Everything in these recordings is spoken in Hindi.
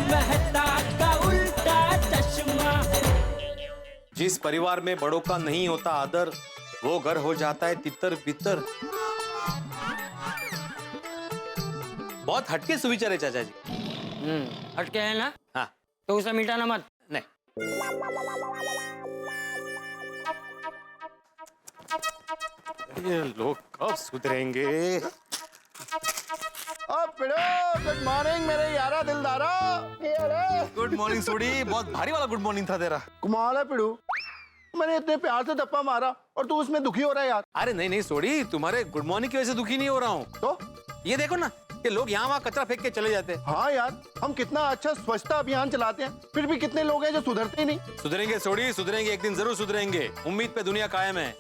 मेहता का उल्टा चश्मा। जिस परिवार में बड़ों का नहीं होता आदर, वो घर हो जाता है तितर बितर। बहुत हटके सुविचार है चाचा जी। हटके है ना? हाँ। तो उसे मिटाना मत। नहीं। ये लोग कब सुधरेंगे? गुड मॉर्निंग मेरे यारा दिलदारा। गुड मॉर्निंग सोडी, बहुत भारी वाला गुड मॉर्निंग था तेरा। कमाल है पिड़ू, मैंने इतने प्यार से धप्पा मारा और तू उसमें दुखी हो रहा है यार। अरे नहीं नहीं सोडी, तुम्हारे गुड मॉर्निंग की वजह से दुखी नहीं हो रहा हूँ। तो ये देखो ना कि लोग यहाँ वहाँ कचरा फेंक के चले जाते हैं। हाँ यार, हम कितना अच्छा स्वच्छता अभियान चलाते हैं, फिर भी कितने लोग हैं जो सुधरते ही नहीं। सुधरेंगे सोडी, सुधरेंगे, एक दिन जरूर सुधरेंगे। उम्मीद पे दुनिया कायम है।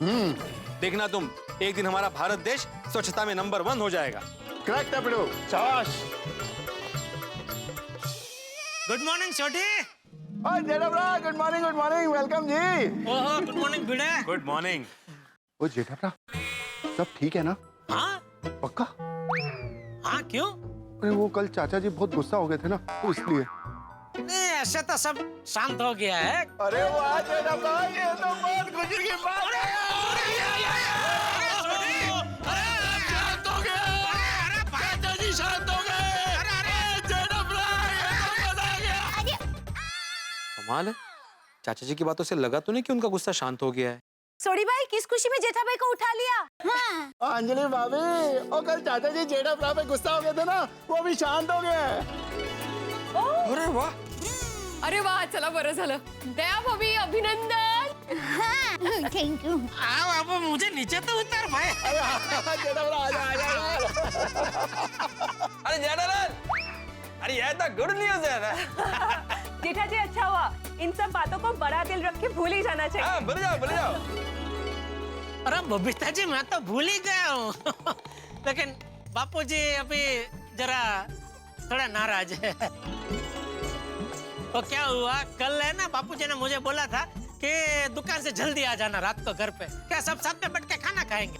देखना तुम, एक दिन हमारा भारत देश स्वच्छता में नंबर 1 हो जाएगा। करेक्ट है पिड़ू, शाबाश। गुड मॉर्निंग छोटी। गुड मॉर्निंग, वेलकम जी। ओहो, good morning Bhide. Good morning. ओ जेठापरा, सब ठीक है ना? हाँ पक्का? हाँ, क्यों? अरे वो कल चाचा जी बहुत गुस्सा हो गए थे ना, तो इसलिए। नहीं, ऐसे तो सब शांत हो गया है। अरे वाह जेठापरा, ये तो बहुत खुशी की बात है। कमाल है, चाचा जी की बातों से लगा तो नहीं कि उनका गुस्सा शांत हो गया है। सोडी भाई, किस खुशी में जेठा भाई को उठा लिया? हाँ। अंजलि भाभी, और कल चाचा जी जेठापरा पे गुस्सा हो गए थे ना, वो भी शांत हो गए। अरे वाह, अरे वाह, चला बरं झालं। दया भाभी, अभिनंदन। हाँ, थैंक यू। आओ अब मुझे नीचे तो उतार भाई। जेठापरा आजा। अरे जेठालाल, अरे ये तो गुड न्यूज है ना। जेठा जी, अच्छा हुआ, इन सब बातों को बड़ा दिल रख के भूल ही जाना चाहिए। हाँ, बोले जाओ। अरे बबीता जी, मैं तो भूल ही गया हूँ। लेकिन बापूजी अभी जरा थोड़ा नाराज है। तो क्या हुआ, कल है ना बापूजी ने मुझे बोला था कि दुकान से जल्दी आ जाना रात को घर पे, क्या सब साथ में बैठ के खाना खाएंगे।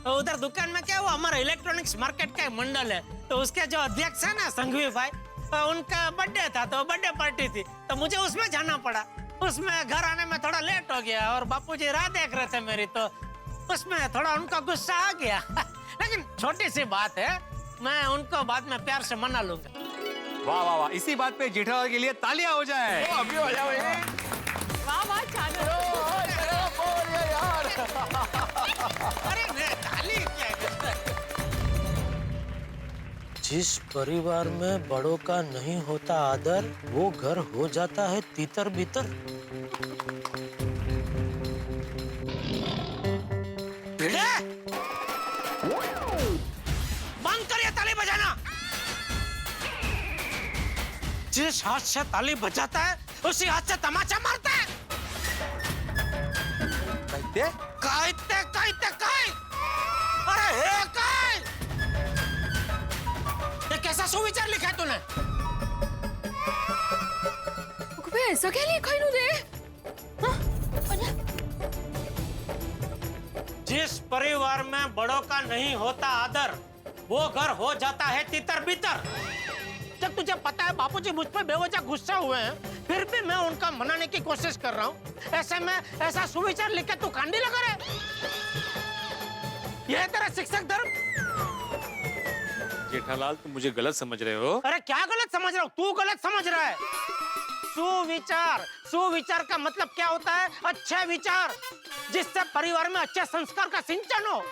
तो उधर दुकान में क्या हुआ, हमारा इलेक्ट्रॉनिक्स मार्केट का मंडल है, तो उसके जो अध्यक्ष है ना संघवी भाई, तो उनका बर्थडे था, तो बर्थडे पार्टी थी, तो मुझे उसमें जाना पड़ा। उसमें घर आने में थोड़ा लेट हो गया और बापूजी राह देख रहे थे मेरी, तो उसमें थोड़ा उनका गुस्सा आ गया। लेकिन छोटी सी बात है, मैं उनको बाद में प्यार से मना लूंगा। वाह वाह वाह, इसी बात पे जेठालाल के लिए तालियां हो जाए। अभी हो जाओ वाह वाह, चालू। यार। अरे ताली क्या? जिस परिवार में बड़ों का नहीं होता आदर, वो घर हो जाता है तीतर बितर। भिड़े, बंद करिए ताली बजाना। जिस हाथ से ताली बजाता है, उसी हाथ से तमाचा मारता है। काय? अरे हे काय? ये कैसा सुविचार लिखा है तूने? ऐसा क्या लिखा इन्होंने? जिस परिवार में बड़ों का नहीं होता आदर, वो घर हो जाता है तितर बितर। जब तुझे पता है बापूजी मुझ पर बेवजह गुस्सा हुए हैं, फिर भी मैं उनका मनाने की कोशिश कर रहा हूँ, ऐसे में ऐसा सुविचार लिख के तू कांडी लगा रहे? यह तेरा शिक्षक धर्म? जेठालाल, तुम मुझे गलत समझ रहे हो। अरे क्या गलत समझ रहा हूँ? तू गलत समझ रहा है। सुविचार का मतलब क्या होता है? अच्छे विचार, जिससे परिवार में अच्छे संस्कार का सिंचन हो।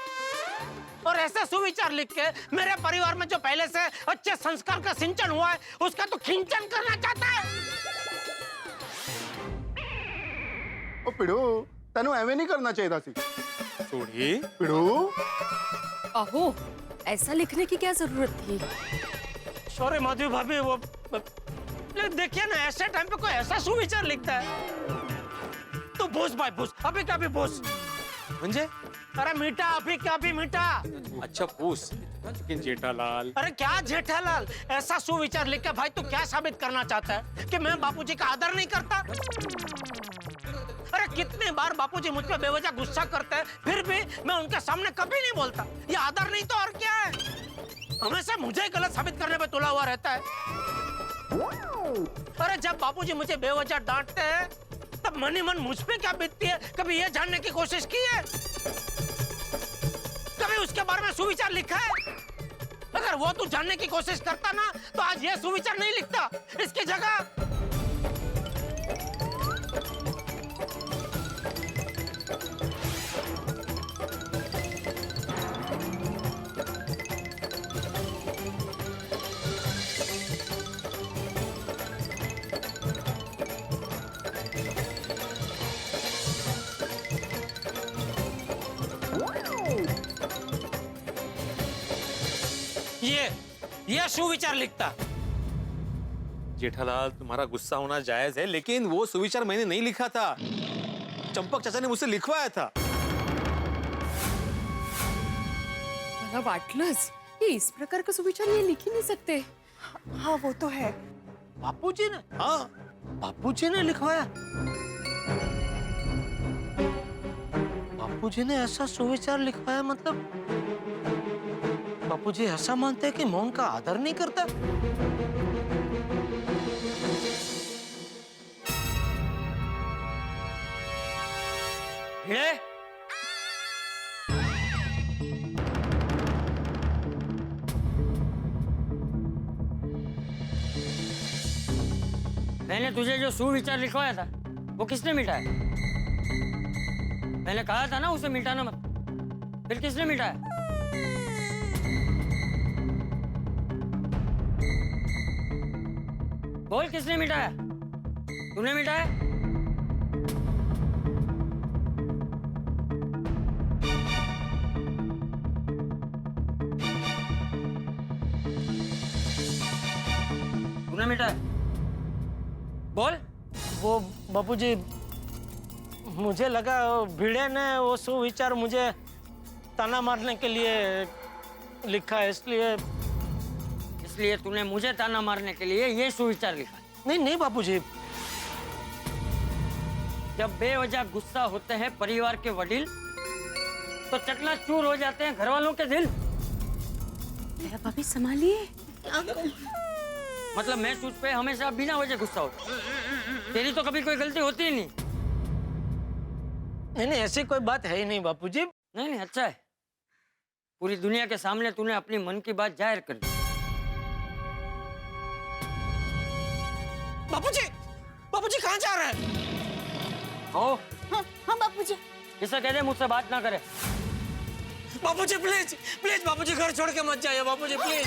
और ऐसे सुविचार लिख के मेरे परिवार में जो पहले से अच्छे संस्कार का सिंचन हुआ है, उसका तो खिंचन करना चाहता है। ओ पिड़ू, तेनू एवे नहीं करना चाहिए था सी। सोडी, पिड़ू, अहो, ऐसा लिखने की क्या जरूरत थी? सॉरी माधवी भाभी, वो देखिए ना, ऐसे टाइम पे कोई ऐसा सुविचार लिखता है तो बोस भाई बोस, अभी का भी बोस। म्हणजे? अरे मीठा, अभी का भी मीठा। अच्छा पूछ, लेकिन जेठालाल। अरे क्या जेठालाल, ऐसा सुविचार लिख के भाई तू क्या साबित करना चाहता है कि मैं बापूजी का आदर नहीं करता? अरे कितनी बार बापूजी मुझ पे बेवजह गुस्सा करते हैं, फिर भी मैं उनके सामने कभी नहीं बोलता। ये आदर नहीं तो और क्या है? हमेशा मुझे ही गलत साबित करने पे तुला हुआ रहता है। अरे जब बापूजी मुझे बेवजह डांटते हैं तब मन ही मन मुझ पे क्या बीतती है, कभी ये जानने की कोशिश की है? कभी उसके बारे में सुविचार लिखा है? अगर वो तू जानने की कोशिश करता ना तो आज ये सुविचार नहीं लिखता। इसकी जगह ये सुविचार लिखता। जेठालाल, तुम्हारा गुस्सा होना जायज है, लेकिन वो सुविचार मैंने नहीं लिखा था, चंपक चाचा ने मुझसे लिखवाया था। मला वाटलंच की इस प्रकार का सुविचार ये लिख ही नहीं सकते। हाँ वो तो है। बापूजी ने? हाँ, बापूजी ने लिखवाया? बापूजी ने ऐसा सुविचार लिखवाया मतलब बापूजी ऐसा मानते हैं कि मैं उनका आदर नहीं करता? भिड़े? मैंने तुझे जो सुविचार लिखवाया था वो किसने मिटाया? मैंने कहा था ना उसे मिटाना मत, फिर किसने मिटाया? बोल, किसने मिटाया? तूने मिटाया? तूने मिटाया? बोल। वो बापूजी मुझे लगा भिड़े ने वो सुविचार मुझे ताना मारने के लिए लिखा है, इसलिए तूने मुझे ताना मारने के लिए ये सुविचार लिखा? नहीं नहीं बापूजी। जब बेवजह गुस्सा होते हैं परिवार के वडील तो चकनाचूर हो जाते हैं घर वालों के दिल। भाभी संभालिए। मतलब मैं तुझ पे हमेशा बिना वजह गुस्सा होता, तेरी तो कभी कोई गलती होती ही नहीं। नहीं ऐसी कोई बात है ही नहीं बापूजी। नहीं, अच्छा है, पूरी दुनिया के सामने तूने अपनी मन की बात जाहिर कर दी। बापूजी कहाँ जा रहे हैं? हाँ बापूजी। इसे कह दे मुझसे बात ना करे। बापूजी प्लीज प्लीज बापूजी घर छोड़ के मत जाइए बापूजी प्लीज।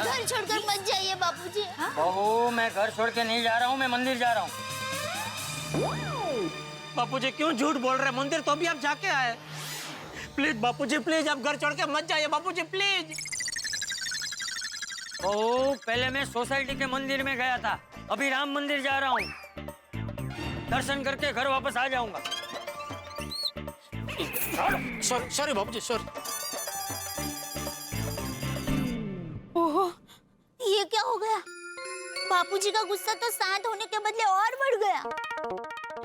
घर छोड़कर मत जाइए बापूजी। बहू, मैं घर छोड़ के नहीं जा रहा हूँ, मैं मंदिर जा रहा हूँ। बापूजी क्यों झूठ बोल रहे हैं? मंदिर तो भी आप जाके आए। प्लीज बापूजी प्लीज आप घर छोड़ के मत जाइए बापूजी प्लीज। बहू, पहले मैं सोसाइटी के मंदिर में गया था, अभी राम मंदिर जा रहा हूँ, दर्शन करके घर वापस आ जाऊंगा। सॉरी बापूजी सॉरी। ओहो, ये क्या हो गया? बापूजी का गुस्सा तो शांत होने के बदले और बढ़ गया।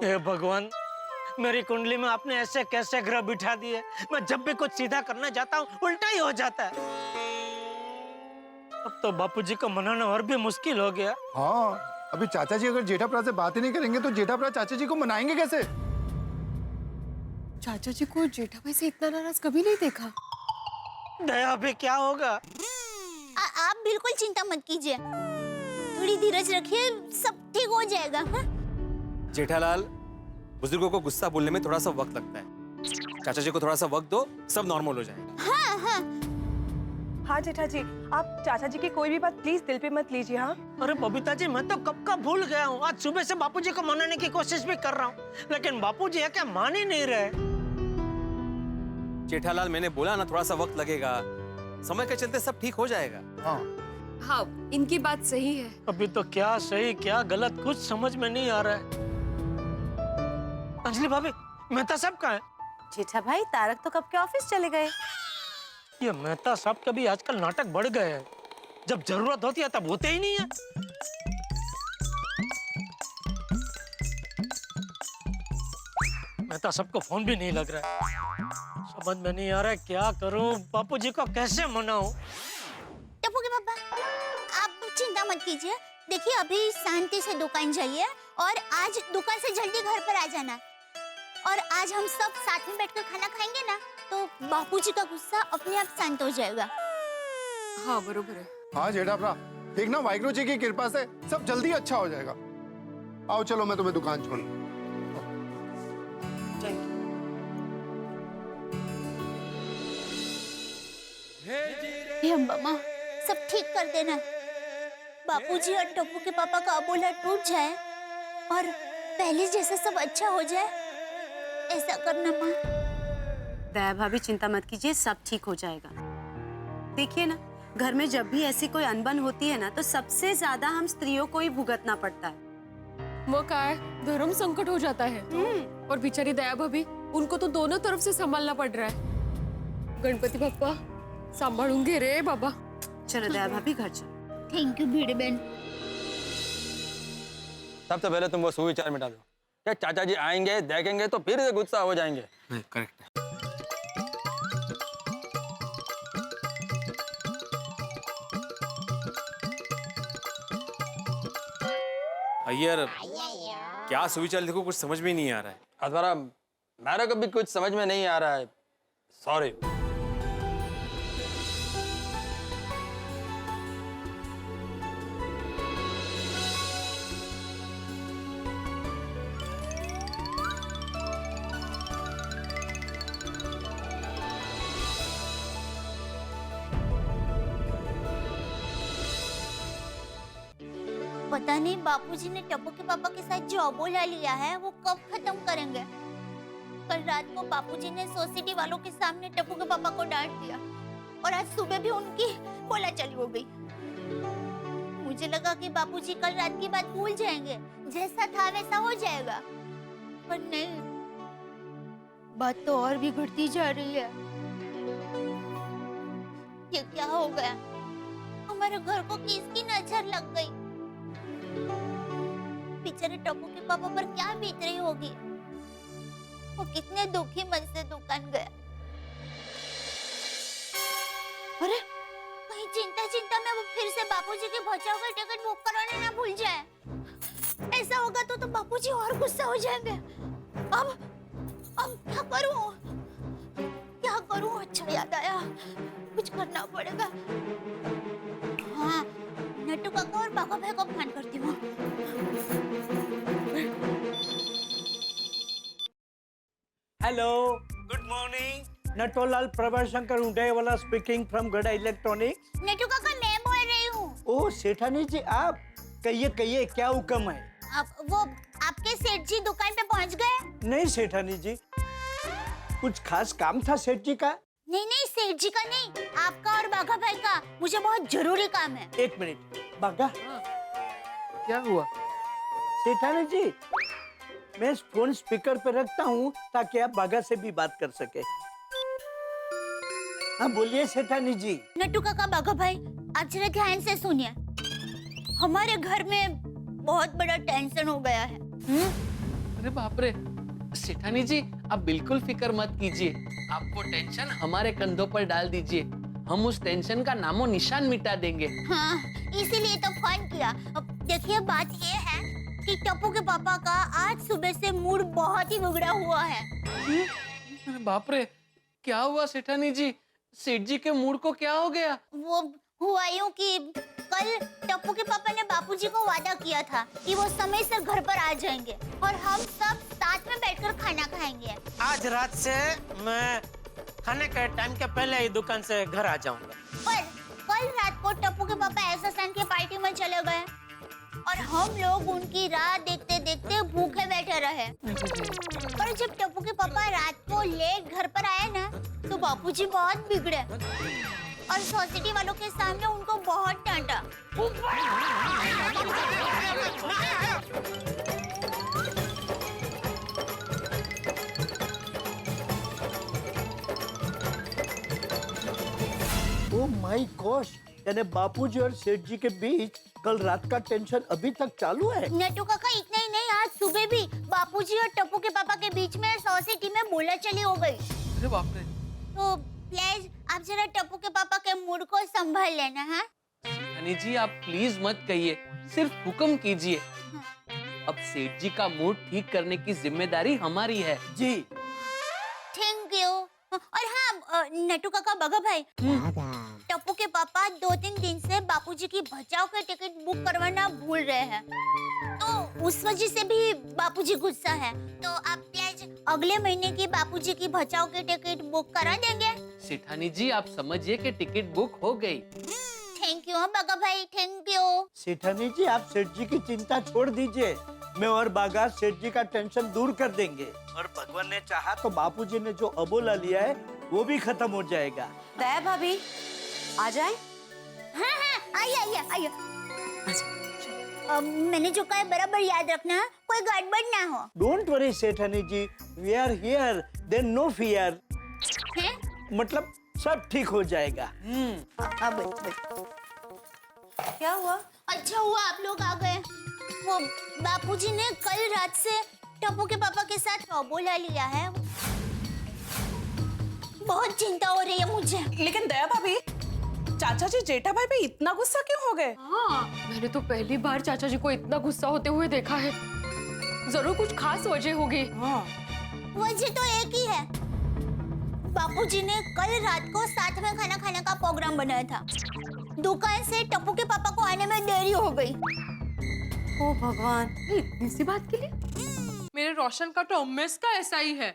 हे भगवान, मेरी कुंडली में आपने ऐसे कैसे ग्रह बिठा दिए? मैं जब भी कुछ सीधा करना चाहता हूँ उल्टा ही हो जाता है। अब तो बापूजी को मनाना और भी मुश्किल हो गया। हाँ, अभी चाचा जी अगर जेठाप्रा से बात ही नहीं करेंगे तो जेठाप्रा चाचा जी को मनाएंगे कैसे? चाचा जी को जेठा भाई से इतना नाराज कभी नहीं देखा। दया अभी क्या होगा? आप बिल्कुल चिंता मत कीजिए, थोड़ी धीरज रखिए, सब ठीक हो जाएगा। हाँ? जेठालाल, बुजुर्गों को गुस्सा बोलने में थोड़ा सा वक्त लगता है, चाचा जी को थोड़ा सा वक्त दो, सब नॉर्मल हो जाएगा। हाँ हाँ हाँ जेठा जी, आप चाचा जी की कोई भी बात प्लीज दिल पे मत लीजिए। हाँ अरे बबीता जी, मैं तो कब का भूल गया हूँ। आज सुबह से बापूजी को मनाने की कोशिश भी कर रहा हूँ, लेकिन बापूजी है क्या मान ही नहीं रहे। जेठालाल, मैंने बोला ना थोड़ा सा वक्त लगेगा, समय के चलते सब ठीक हो जाएगा। हाँ हाँ, इनकी बात सही है। अभी तो क्या सही क्या गलत कुछ समझ में नहीं आ रहा है। अंजलि भाभी, मेहता साहब कहाँ है? जेठा भाई, तारक तो कब के ऑफिस चले गए। ये मेहता साहब के भी आजकल नाटक बढ़ गए हैं, जब जरूरत होती है तब होते ही नहीं है। मेहता साहब को फोन भी नहीं लग रहा है, सब समझ में नहीं आ रहा है क्या करूं, बापूजी को कैसे मनाऊं। टप्पू के पापा, आप चिंता मत कीजिए। देखिए अभी शांति से दुकान जाइए और आज दुकान से जल्दी घर पर आ जाना। और आज हम सब साथ में बैठकर खाना खाएंगे ना, तो बापूजी का गुस्सा अपने आप शांत हो जाएगा। हाँ बरोबर है। हाँ जेठा भरा, देखना वाहिगुरु जी की कृपा से सब जल्दी अच्छा हो जाएगा। आओ चलो मैं तुम्हें दुकान छोड़। हे अम्बा माँ, सब ठीक कर देना। बापूजी और टप्पू के पापा का अबोला टूट जाए और पहले जैसा सब अच्छा हो जाए, ऐसा करना माँ। दया भाभी चिंता मत कीजिए, सब ठीक हो जाएगा। देखिए ना, घर में जब भी ऐसी कोई अनबन होती है ना, तो सबसे ज्यादा हम स्त्रियों को ही भुगतना पड़ता है। वो का है, धर्म संकट हो जाता है। और बेचारी दया भाभी, उनको तो दोनों तरफ से संभालना पड़ रहा है। गणपति बप्पा संभालूंगे रे बाबा। चलो दया भाभी घर चलो। थैंक यू भिड़े बहन। सबसे पहले तुम वो सुविचार मिटा दो। क्या चाचा जी आएंगे, देखेंगे तो फिर से गुस्सा हो जाएंगे। करेक्ट। अय्यर, क्या सुविचार लिखो, कुछ समझ में नहीं आ रहा है। अथवारा मेरे को भी कुछ समझ में नहीं आ रहा है, सॉरी। पता नहीं बापूजी ने टप्पू के पापा के साथ जो अबोला लिया है वो कब खत्म करेंगे। कल रात को बापूजी ने सोसाइटी वालों के सामने टप्पू के पापा को डांट दिया और आज सुबह भी उनकी बोला चली हो गई। मुझे लगा कि बापूजी कल रात की बात भूल जाएंगे, जैसा था वैसा हो जाएगा, पर नहीं, बात तो और भी घटती जा रही है। ये क्या हो गया? हमारे घर को किसकी नजर लग गई? बेचारे टप्पू के पापा पर क्या बीत रही होगी? वो कितने दुखी मन से दुकान गया। अरे कहीं चिंता चिंता में वो फिर से बापूजी के बचाव का टिकट बुक कराने ना भूल जाए। ऐसा होगा तो बापूजी और गुस्सा हो जाएंगे। अब क्या करूं? क्या करूं? अच्छा याद आया, कुछ करना पड़ेगा। हाँ, नट्टू काका और बाघा भाई को फोन करती हूँ। Hello, good morning. Natwarlal Prabhashankar Udaywala speaking from Gada electronics. Nattu काका मैं बोल रही हूँ। ओ सेठानी जी, आप कहिए क्या हुक्म है? वो आपके सेठ जी दुकान पे पहुँच गए? नहीं सेठानी जी, कुछ खास काम था सेठ जी का? नहीं सेठ जी का नहीं, आपका और बाघा भाई का। मुझे बहुत जरूरी काम है। एक मिनट, बाघा क्या हुआ? सेठानी जी, मैं फोन स्पीकर पे रखता हूँ ताकि आप बाघा से भी बात कर सके। हाँ बोलिए सेठानी जी। नट्टू काका, बाघा भाई, आप जरा ध्यान से सुनिए। हमारे घर में बहुत बड़ा टेंशन हो गया है। अरे बाप रे, सेठानी जी आप बिल्कुल फिक्र मत कीजिए, आपको टेंशन हमारे कंधों पर डाल दीजिए, हम उस टेंशन का नामो निशान मिटा देंगे। हाँ, इसीलिए तो फोन किया। देखिए बात ये है कि टप्पू के पापा का आज सुबह से मूड बहुत ही बिगड़ा हुआ है। अरे बाप रे, क्या हुआ सेठानी जी? सेठ जी के मूड को क्या हो गया? वो हुआ यूं कि कल टप्पू के पापा ने बापूजी को वादा किया था कि वो समय से घर पर आ जाएंगे और हम सब साथ में बैठकर खाना खाएंगे। आज रात से मैं खाने के टाइम के पहले ही दुकान से घर आ जाऊंगा। पर कल रात को टप्पू के पापा एसएसएन की पार्टी में चले गए और हम लोग उनकी राह देखते देखते भूखे बैठे रहे। पर जब टप्पू के पापा रात को लेट घर पर आए ना, तो बापूजी बहुत बिगड़े और सोसाइटी वालों के सामने उनको बहुत डांटा। ओ माय गॉश, यानी बापूजी और सेठ जी के बीच कल रात का टेंशन अभी तक चालू है? नट्टू काका, इतना ही नहीं, आज सुबह भी बापूजी और टप्पू के पापा के बीच में सोसाइटी में बोला चली हो गई। अरे बाप रे, तो प्लीज आप जरा टप्पू के पापा के मूड को संभाल लेना, हाँ? सेठानी जी आप प्लीज मत कहिए, सिर्फ हुक्म कीजिए। अब सेठ जी का मूड ठीक करने की जिम्मेदारी हमारी है। जी थैंक यू। और हाँ नटू काका, बगा भाई, टप्पू के पापा 2-3 दिन से बापूजी की बचाव के टिकट बुक करवाना भूल रहे हैं, तो उस वजह से भी बापूजी गुस्सा है। तो आप प्लीज अगले महीने की बापूजी की बचाव की टिकट बुक करा देंगे? सेठानी जी आप समझिए कि टिकट बुक हो गई। थैंक यू बगा भाई, थैंक यू। सेठानी जी आप सेठ जी की चिंता छोड़ दीजिए, मैं और बागा सेठ जी का टेंशन दूर कर देंगे, और भगवान ने चाहा तो बापूजी ने जो अबोला लिया है वो भी खत्म हो जाएगा। दया भाभी आ जाए। हाँ हाँ आइए आइए आइए। मैंने जो कहा है बराबर याद रखना, कोई गड़बड़ ना हो। डोंट वरी सेठानी ji, we are here, there no fear. मतलब सब ठीक हो जाएगा। क्या हुआ? अच्छा हुआ आप लोग आ गए। वो बापूजी ने कल रात से टप्पू के पापा के साथ अबोला लिया है, बहुत चिंता हो रही है मुझे। लेकिन दया भाभी, चाचा जी जेठा भाई पे इतना गुस्सा क्यों हो गए? हाँ, मैंने तो पहली बार चाचा जी को इतना गुस्सा होते हुए देखा है। जरूर कुछ खास वजह होगी। वजह तो एक ही है, बापूजी ने कल रात को साथ में खाना खाने का प्रोग्राम बनाया था। दुकान से टप्पू के पापा को आने में देरी हो गई। ओ भगवान, इतनी सी बात के लिए? मेरे रोशन का तो हमेशा ऐसा ही है।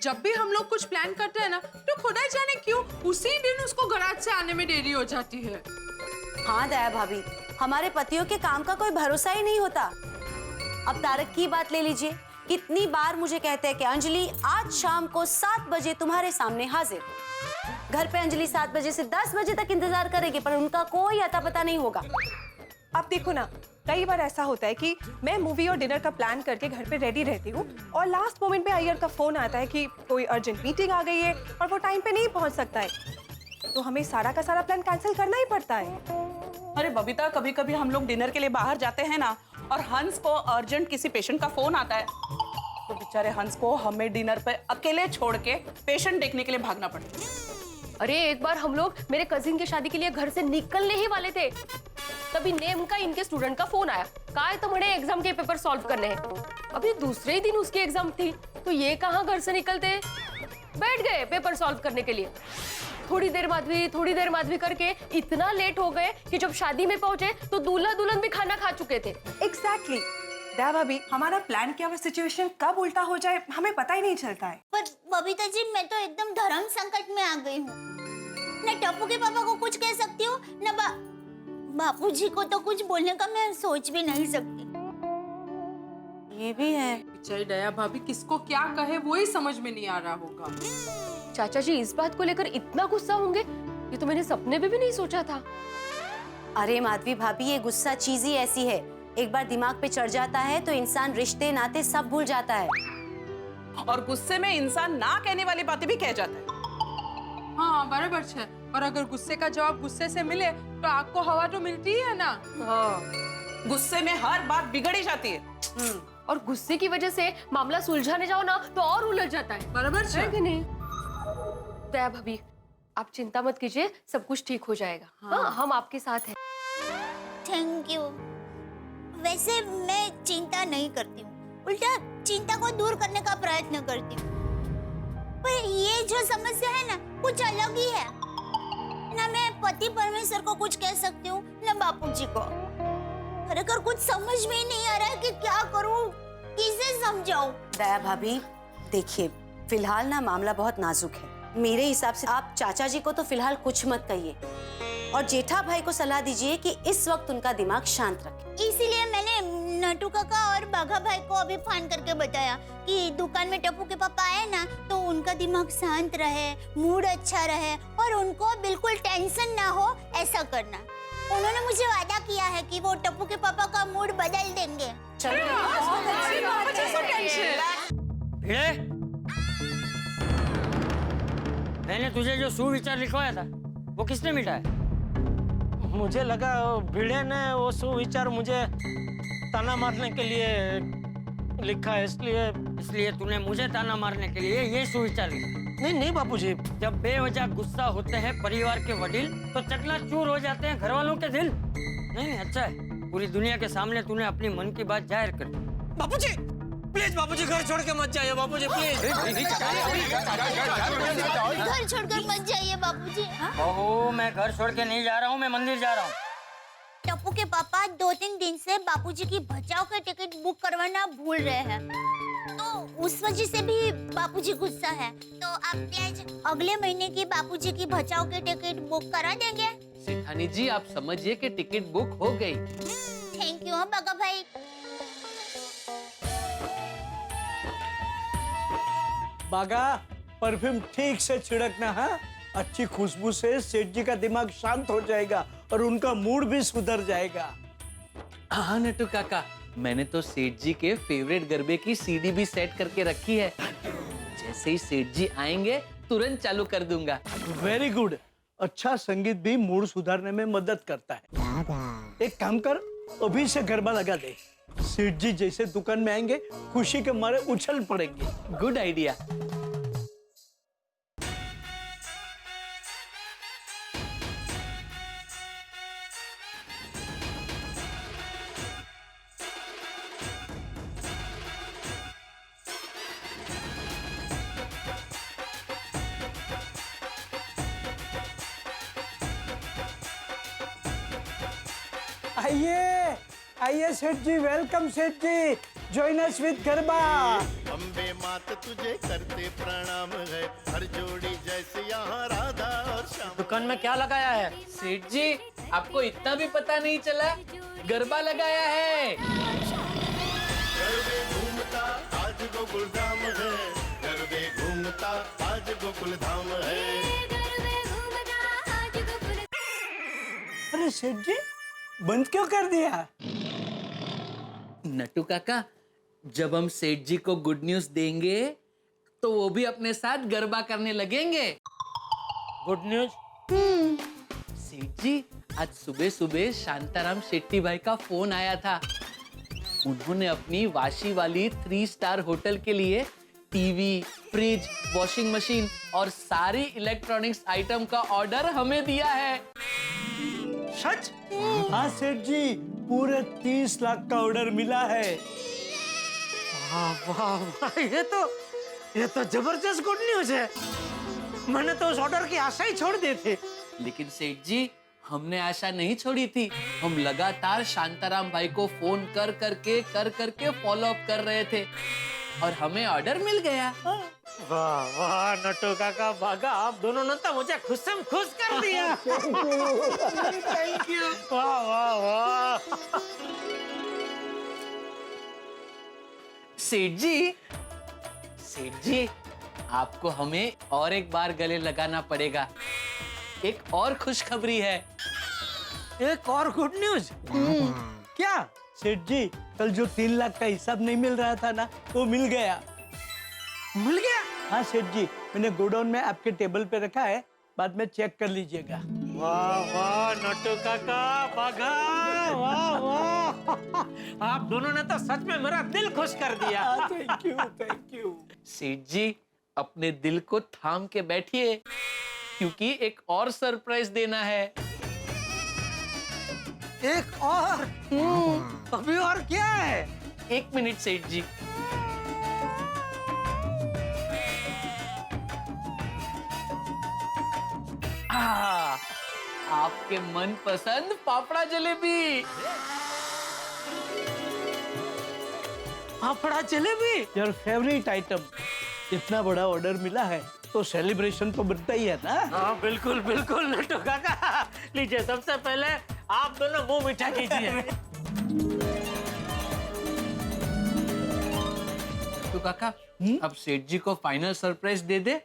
जब भी हम लोग कुछ प्लान करते हैं ना, तो खुदा जाने क्यों उसी दिन उसको गराज से आने में देरी हो जाती है। हाँ दया भाभी, हमारे पतियों के काम का कोई भरोसा ही नहीं होता। अब तारक की बात ले लीजिए, कितनी बार मुझे कहते हैं कि अंजलि आज शाम को 7 बजे तुम्हारे सामने हाजिर। घर पे अंजलि 7 बजे से 10 बजे तक इंतजार करेगी, पर उनका कोई अता पता नहीं होगा। आप देखो ना, कई बार ऐसा होता है कि मैं मूवी और डिनर का प्लान करके घर पे रेडी रहती हूँ और लास्ट मोमेंट पे अय्यर का फोन आता है कि कोई अर्जेंट मीटिंग आ गई है और वो टाइम पे नहीं पहुँच सकता है, तो हमें सारा का सारा प्लान कैंसिल करना ही पड़ता है। अरे बबीता, कभी कभी हम लोग डिनर के लिए बाहर जाते हैं ना, और हंस को अर्जेंट किसी पेशेंट का फोन आता है, तो बेचारे हंस को हमें डिनर पे अकेले छोड़ के पेशेंट देखने के लिए भागना पड़ता है। अरे एक बार हम लोग मेरे कजिन की शादी के लिए घर से निकलने ही वाले थे, तभी नेम का इनके स्टूडेंट का फोन आया, कहा है तुम्हारे एग्जाम के पेपर सॉल्व करने हैं। अभी दूसरे ही दिन उसकी एग्जाम थी, तो ये कहाँ घर से निकलते, बैठ गए पेपर सॉल्व करने के लिए। थोड़ी देर माधवी करके इतना लेट हो गए कि जब शादी में पहुंचे तो दूल्हा दुल्हन भी खाना खा चुके थे। एग्जैक्टली दया भाभी, हमारा प्लान किया हुआ सिचुएशन कब उल्टा हो जाए हमें पता ही नहीं चलता है। पर बबीता जी, मैं तो एकदम धर्म संकट में आ गई हूँ। न टप्पू के पापा को कुछ कह सकती हूँ, न बापूजी को तो कुछ बोलने का मैं सोच भी नहीं सकती। ये भी है। बेचारी दया भाभी किसको क्या कहे वो ही समझ में नहीं आ रहा होगा। चाचा जी इस बात को लेकर इतना गुस्सा होंगे, ये तो मैंने सपने में भी नहीं सोचा था। अरे माधवी भाभी, ये गुस्सा चीज ही ऐसी है, एक बार दिमाग पे चढ़ जाता है तो इंसान रिश्ते नाते सब भूल जाता है, और गुस्से में इंसान ना कहने वाली बातें भी कह जाता है। हाँ बराबर है, और अगर गुस्से का जवाब गुस्से से मिले तो आग को हवा तो मिलती है ना। हाँ, गुस्से में हर बात बिगड़ ही जाती है। और गुस्से की वजह से मामला सुलझाने जाओ ना तो और उलझ जाता है। बराबर है कि नहीं? दया भाभी आप चिंता मत कीजिए, सब कुछ ठीक हो जाएगा। हाँ, हम आपके साथ हैं। Thank you. वैसे मैं चिंता नहीं करती हूँ, उल्टा चिंता को दूर करने का प्रयत्न करती हूँ। पर ये जो समस्या है ना, कुछ अलग ही है। ना मैं पति परमेश्वर को कुछ कह सकती हूँ, ना बापूजी को। खरेखर कुछ समझ में ही नहीं आ रहा है कि क्या करूँ, किसे समझाऊं। दया भाभी देखिए, फिलहाल ना मामला बहुत नाजुक है। मेरे हिसाब से आप चाचा जी को तो फिलहाल कुछ मत कहिए, और जेठा भाई को सलाह दीजिए कि इस वक्त उनका दिमाग शांत रखें। इसीलिए मैंने नटू काका और बाघा भाई को अभी फोन करके बताया कि दुकान में टप्पू के पापा आए ना, तो उनका दिमाग शांत रहे, मूड अच्छा रहे और उनको बिल्कुल टेंशन ना हो, ऐसा करना। उन्होंने मुझे वादा किया है कि वो टप्पू के पापा का मूड बदल देंगे। भिड़े, मैंने तुझे जो सुविचार लिखवाया था वो किसने मिटाया? मुझे लगा भिड़े ने वो सुविचार मुझे ताना मारने के लिए लिखा है, इसलिए तूने मुझे ताना मारने के लिए ये सुविचार लिखा। नहीं नहीं बापूजी। जब बेवजह गुस्सा होते हैं परिवार के वडील तो चकनाचूर हो जाते हैं घर वालों के दिल। नहीं अच्छा है, पूरी दुनिया के सामने तूने अपनी मन की बात जाहिर कर दी। बापूजी प्लीज बापूजी घर छोड़ के मत जाइए बापूजी प्लीज। घर छोड़कर मत जाइए बापूजी। बहू मैं घर छोड़ के नहीं जा रहा हूँ, मैं मंदिर जा रहा हूँ। टप्पू के पापा 2-3 दिन से बापूजी की बचाव का टिकट बुक करवाना भूल रहे हैं, तो उस वजह से भी बापूजी गुस्सा है। तो आप प्लीज अगले महीने की बापूजी की बचाव के टिकट बुक करा देंगे? सेठानी जी आप समझिए कि टिकट बुक हो गई। थैंक यू बागा भाई। बागा परफ्यूम ठीक से छिड़कना। हाँ, अच्छी खुशबू से सेठ जी का दिमाग शांत हो जाएगा और उनका मूड भी सुधर जाएगा। हाँ नटू काका, मैंने तो सेठ जी के फेवरेट गरबे की सीडी भी सेट करके रखी है। जैसे ही सेठ जी आएंगे तुरंत चालू कर दूंगा। Very good. अच्छा संगीत भी मूड सुधारने में मदद करता है। एक काम कर, अभी से गरबा लगा दे। सेठ जी जैसे दुकान में आएंगे खुशी के मारे उछल पड़ेंगे। Good idea. आइए आइए सेठ जी, वेलकम सेठ जी, join us with garba. Ambe मात तुझे करते प्रणाम है, हर जोड़ी जैसे यहाँ राधा और श्याम। दुकान में क्या लगाया है? सेठ जी आपको इतना भी पता नहीं चला, गरबा लगाया है। गरबे घूमता आज गोकुल धाम है, गरबे घूमता आज गोकुल धाम है। अरे सेठ जी बंद क्यों कर दिया? नटू काका, जब हम सेठ जी को गुड न्यूज देंगे तो वो भी अपने साथ गरबा करने लगेंगे। Good news? सेठ जी आज सुबह सुबह शांताराम शेट्टी भाई का फोन आया था। उन्होंने अपनी वाशी वाली 3 स्टार होटल के लिए टीवी, फ्रिज, वॉशिंग मशीन और सारी इलेक्ट्रॉनिक्स आइटम का ऑर्डर हमें दिया है। सच? हाँ सेठ जी, पूरे 30 लाख का ऑर्डर मिला है। वाह वाह वाह, ये तो जबरदस्त गुड न्यूज है। मैंने तो उस ऑर्डर की आशा ही छोड़ दी थी। लेकिन सेठ जी हमने आशा नहीं छोड़ी थी। हम लगातार शांताराम भाई को फोन कर करके फॉलो अप कर रहे थे और हमें ऑर्डर मिल गया। वाह वाह नट्टू काका, बागा आप दोनों ने तो मुझे खुश कर दिया। Thank you. वाह वाह वाह। सेठ जी आपको हमें और एक बार गले लगाना पड़ेगा। एक और खुशखबरी है। एक और गुड न्यूज? क्या? सेठ जी कल जो 3 लाख का हिसाब नहीं मिल रहा था ना, वो मिल गया। मिल गया? हाँ सेठ जी, मैंने गोडाउन में आपके टेबल पे रखा है, बाद में चेक कर लीजिएगा। वाह वाह नट्टू काका, बागा वाह वाह, आप दोनों ने तो सच में मेरा दिल खुश कर दिया। Thank you thank you. सेठ जी अपने दिल को थाम के बैठिए, क्योंकि एक और सरप्राइज देना है। एक और? अभी और क्या है? 1 मिनट सेठ जी। आपके मनपसंद fafda jalebi. Fafda jalebi? Your favourite item. इतना बड़ा ऑर्डर मिला है तो सेलिब्रेशन तो बनता ही है ना। हाँ बिल्कुल बिल्कुल नट्टू काका, लीजिए सबसे पहले आप दोनों मुंह मीठा कीजिए। तो काका अब सेठ जी को फाइनल सरप्राइज दे दे।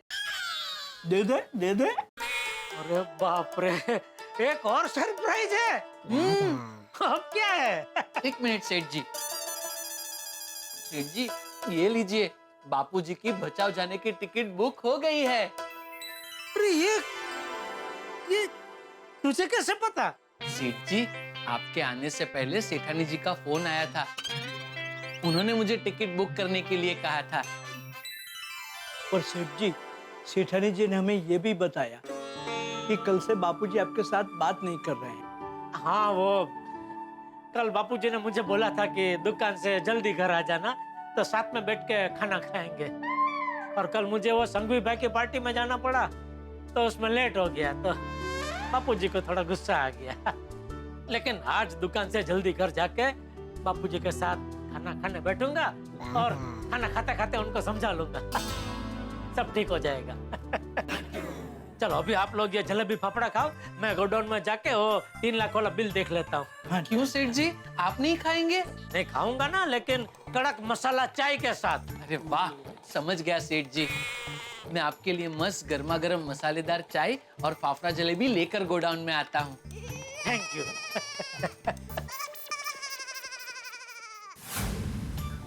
दे दे। अरे बाप रे, एक और सरप्राइज है? अब क्या है? 1 मिनट सेठ जी। सेठ जी ये लीजिए, बापूजी की बचाव जाने की टिकट बुक हो गई है। अरे ये तुझे कैसे पता? सेठ जी आपके आने से पहले सेठानी जी का फोन आया था। उन्होंने मुझे टिकट बुक करने के लिए कहा था। पर सेठ जी सेठानी जी ने हमें ये भी बताया कि कल से बापूजी आपके साथ बात नहीं कर रहे हैं। हाँ, वो कल बापूजी ने मुझे बोला था कि दुकान से जल्दी घर आ जाना, तो साथ में बैठ के खाना खाएंगे। और कल मुझे वो संघवी भाई की पार्टी में जाना पड़ा, तो उसमें लेट हो गया, तो बापूजी को थोड़ा गुस्सा आ गया। लेकिन आज दुकान से जल्दी घर जाके बापूजी के साथ खाना खाने बैठूंगा और खाना खाते खाते उनको समझा लूंगा। सब ठीक हो जाएगा। चलो अभी आप लोग ये जलेबी फाफड़ा खाओ, मैं गोडाउन में जाके वो 3 लाख वाला बिल देख लेता हूँ। क्यों सेठ जी, आप नहीं खाएंगे? नहीं खाऊंगा ना, लेकिन कड़क मसाला चाय के साथ। अरे वाह, समझ गया सेठ जी। मैं आपके लिए मस्त गर्मा गर्म मसालेदार चाय और फाफड़ा जलेबी लेकर गोडाउन में आता हूँ। Thank you.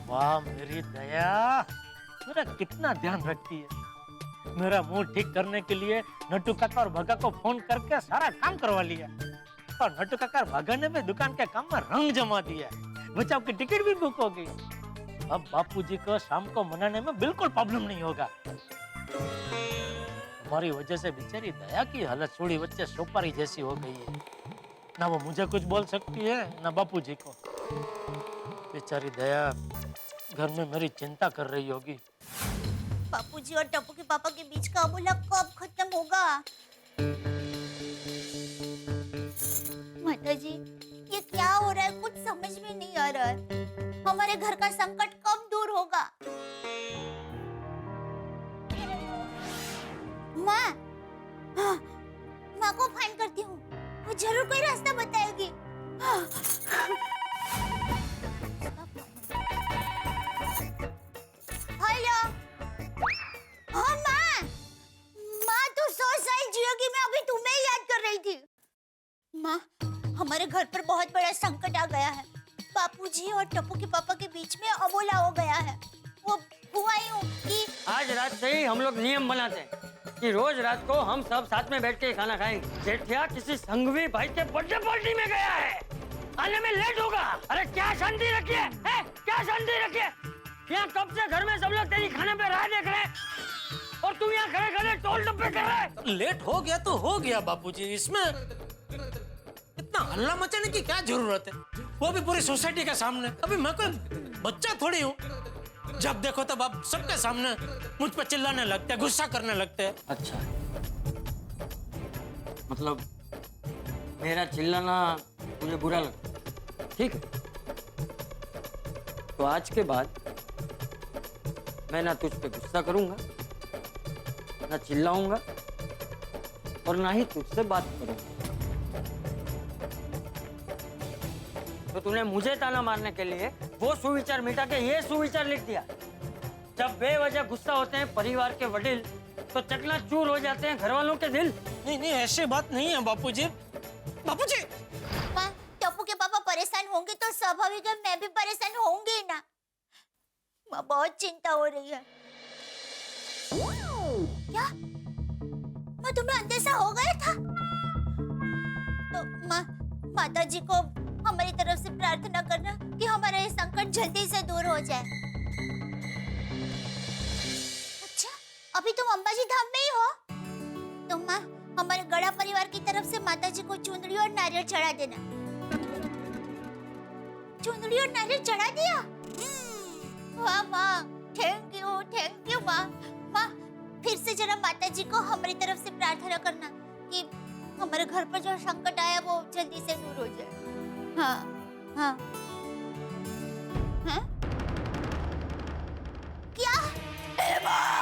वाह मेरी दया, मेरा कितना ध्यान रखती है। मेरा मूड ठीक करने के लिए नट्टू काका और भगा को फोन करके सारा काम करवा लिया, और नट्टू काका और भगा ने भी दुकान के काम में रंग जमा दिया। बचाव की टिकट भी बुक हो गई। अब बापूजी को शाम को मनाने में बिल्कुल प्रॉब्लम नहीं होगा। हमारी वजह से बेचारी दया की हालत छोड़ी बच्चे सोपारी जैसी हो गई है। ना वो मुझे कुछ बोल सकती है, ना बापूजी को। बेचारी दया घर में मेरी चिंता कर रही होगी। बापूजी और टप्पू के पापा के बीच का अबोला कब खत्म होगा? माता जी, ये क्या हो रहा है? कुछ समझ में नहीं आ रहा है। हमारे घर का संकट कब दूर होगा? माँ, माँ को फोन करती हूँ, वो जरूर कोई रास्ता बताएगी। हेलो, हाँ माँ, माँ तू 100 साल जियोगी, मैं अभी तुम्हें ही याद कर रही थी। माँ, हमारे घर पर बहुत बड़ा संकट आ गया है। बापूजी और टप्पू के पापा के बीच में अबोला हो गया है। वो हुआ यूं कि आज रात से ही हम लोग नियम बनाते हैं कि रोज रात को हम सब साथ में बैठ के खाना खाएंगे। जेठिया किसी संघवी भाई के बर्थडे पार्टी में गया है, आने में लेट होगा। अरे क्या शांति रखी है? क्या शांति रखी है? यहाँ कब से घर में सब लोग तेरी खाने पे राह देख रहे हैं, और तुम यहाँ खड़े खड़े टोल टप्पे कर रहे। लेट हो गया तो हो गया बापूजी, इसमें इतना हल्ला मचाने की क्या जरूरत है? वो भी पूरी सोसाइटी के सामने। अभी मैं कोई बच्चा थोड़ी हूँ, जब देखो तब आप सबके सामने मुझ पर चिल्लाने लगते हैं, गुस्सा करने लगते हैं। अच्छा, मतलब मेरा चिल्लाना मुझे बुरा लगता, ठीक है? तो आज के बाद मैं ना तुझ पे गुस्सा करूंगा, ना चिल्लाऊंगा, और ना ही तुझसे बात करूंगा। तो तूने मुझे ताना मारने के लिए वो सुविचार मिटा के ये सुविचार लिख दिया। जब बेवजह गुस्सा होते हैं परिवार के वडील, तो चकनाचूर हो जाते हैं घर वालों के दिल। नहीं नहीं, ऐसी बात नहीं है बापूजी। बापूजी, माँ, टप्पू के पापा परेशान होंगे तो स्वाभाविक है मैं भी परेशान होंगी ना। माँ, बहुत चिंता हो रही है। क्या माँ, तुम्हें अंदेशा हो गया था? तो माँ, माता जी को हमारी तरफ से प्रार्थना करना कि हमारा ये संकट जल्दी से दूर हो जाए। अच्छा, अभी तुम अंबाजी धाम में ही हो? तो माँ, हमारे गड़ा परिवार की तरफ से माता जी को चुंदड़ी और नारियल चढ़ा देना। चुंदड़ी और नारियल चढ़ा दिया? वाह माँ, थैंक यू माँ। माँ, फिर से जरा माता जी को हमारी तरफ से प्रार्थना करना कि हमारे घर पर जो संकट आया वो जल्दी से दूर हो जाए। हाँ हाँ हाँ, क्या?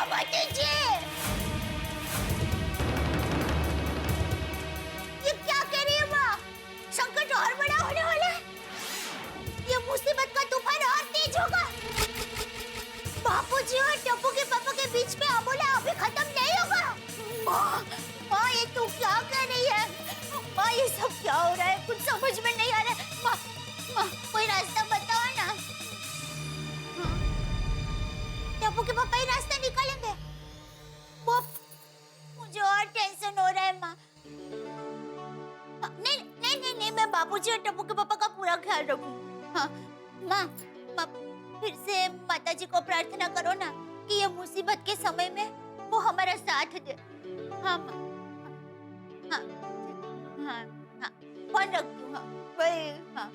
माता जी, ये क्या कह रही है माँ? संकट और बड़ा होने वाला है। ये मुसीबत का तूफान और तेज होगा। बापूजी और टप्पू के पापा के बीच में अबोला अभी खत्म नहीं होगा। माँ, माँ, ये तू क्या कर रही है? माँ, ये सब क्या हो रहा है? कुछ समझ में नहीं आ रहा है। माँ, माँ, कोई रास्ता बताओ ना। टप्पू के पापा ही रास्ता निकालेंगे? वो मुझे और टेंशन हो रहा है माँ। नहीं नहीं नहीं नहीं, मैं बापूजी और टप्पू के पापा का पूरा ख्याल रखूंगी। हाँ माँ, माँ, फिर से माता जी को प्रार्थना करो ना कि ये मुसीबत के समय में वो हमारा साथ दे। हाँ माँ, हाँ हाँ हाँ, फोन रखती हूँ। हाँ वही, हाँ।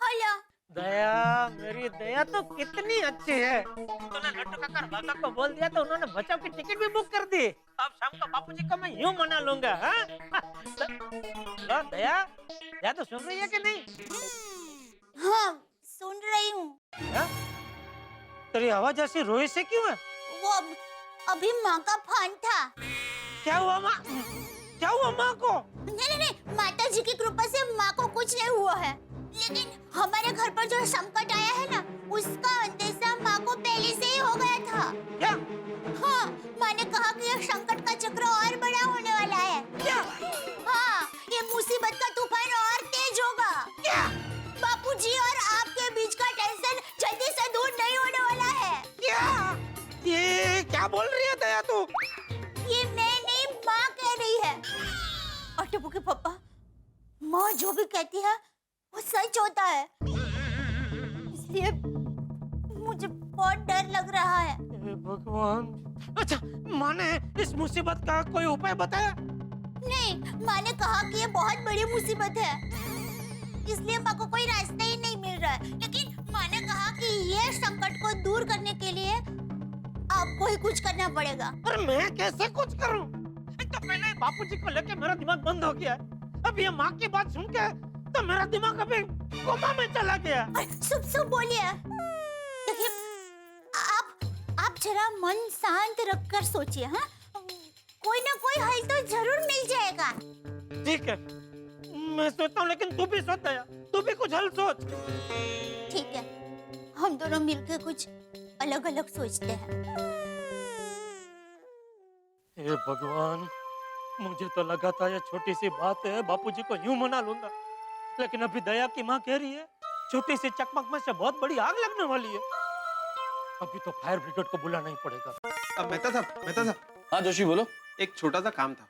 हेलो। दया, मेरी दया तो कितनी अच्छी है। तूने लट्टू काका और बाका को बोल दिया तो उन्होंने बचाव की टिकट भी बुक कर दी। अब शाम को बापूजी को मैं यूं मना लूंगा। हाँ? लो दया, दया तो सुन रही है कि नहीं? हाँ सुन रही हूँ। हाँ? तेरी आवाज ऐसी रोई से क्यों है? वो अभी माँ का फोन था। क्या हुआ माँ? क्या हुआ माँ को? नहीं, माता जी की कृपा से माँ को कुछ नहीं हुआ है, लेकिन हमारे घर पर जो संकट आया है ना, उसका अंदेशा माँ को पहले से ही हो गया था। क्या? हाँ, माँ ने कहा कि यह संकट का चक्र और बड़ा होने वाला है। क्या? हाँ, ये मुसीबत का तूफान और तेज होगा। क्या? बापूजी और आपके बीच का टेंशन जल्दी से दूर नहीं होने वाला है। क्या? ये क्या बोल रही है दया तू? ये मैं नहीं, माँ कह रही है। और टप्पू के पापा, माँ जो भी कहती है वो सच होता है, इसलिए मुझे बहुत डर लग रहा है। भगवान। अच्छा, माँ ने इस मुसीबत का कोई उपाय बताया? नहीं, माँ ने कहा कि ये बहुत बड़ी मुसीबत है, इसलिए माँ को कोई रास्ता ही नहीं मिल रहा है। लेकिन माँ ने कहा कि ये संकट को दूर करने के लिए आपको ही कुछ करना पड़ेगा। पर मैं कैसे कुछ करूं? एक तो पहले बापूजी को लेके मेरा दिमाग बंद हो गया। अब ये माँ की बात सुन के तो मेरा दिमाग अभी कोमा में चला गया। सुब बोलिए। देखिए, आप जरा मन शांत रखकर सोचिए। हाँ, कोई ना कोई हल तो जरूर मिल जाएगा। ठीक है, मैं सोचता हूँ, लेकिन तू भी सोच दया, तू भी कुछ हल सोच। ठीक है, हम दोनों मिलकर कुछ अलग अलग सोचते हैं। हे भगवान, मुझे तो लगा था ये छोटी सी बात है, बापूजी को यूं मना लूंगा, लेकिन अभी दया की माँ कह रही है छोटी सी चकमक में से बहुत बड़ी आग लगने वाली है। अभी तो फायर ब्रिगेड को बुलाना ही पड़ेगा। मेहता साहब। हाँ जोशी बोलो। एक छोटा सा काम था।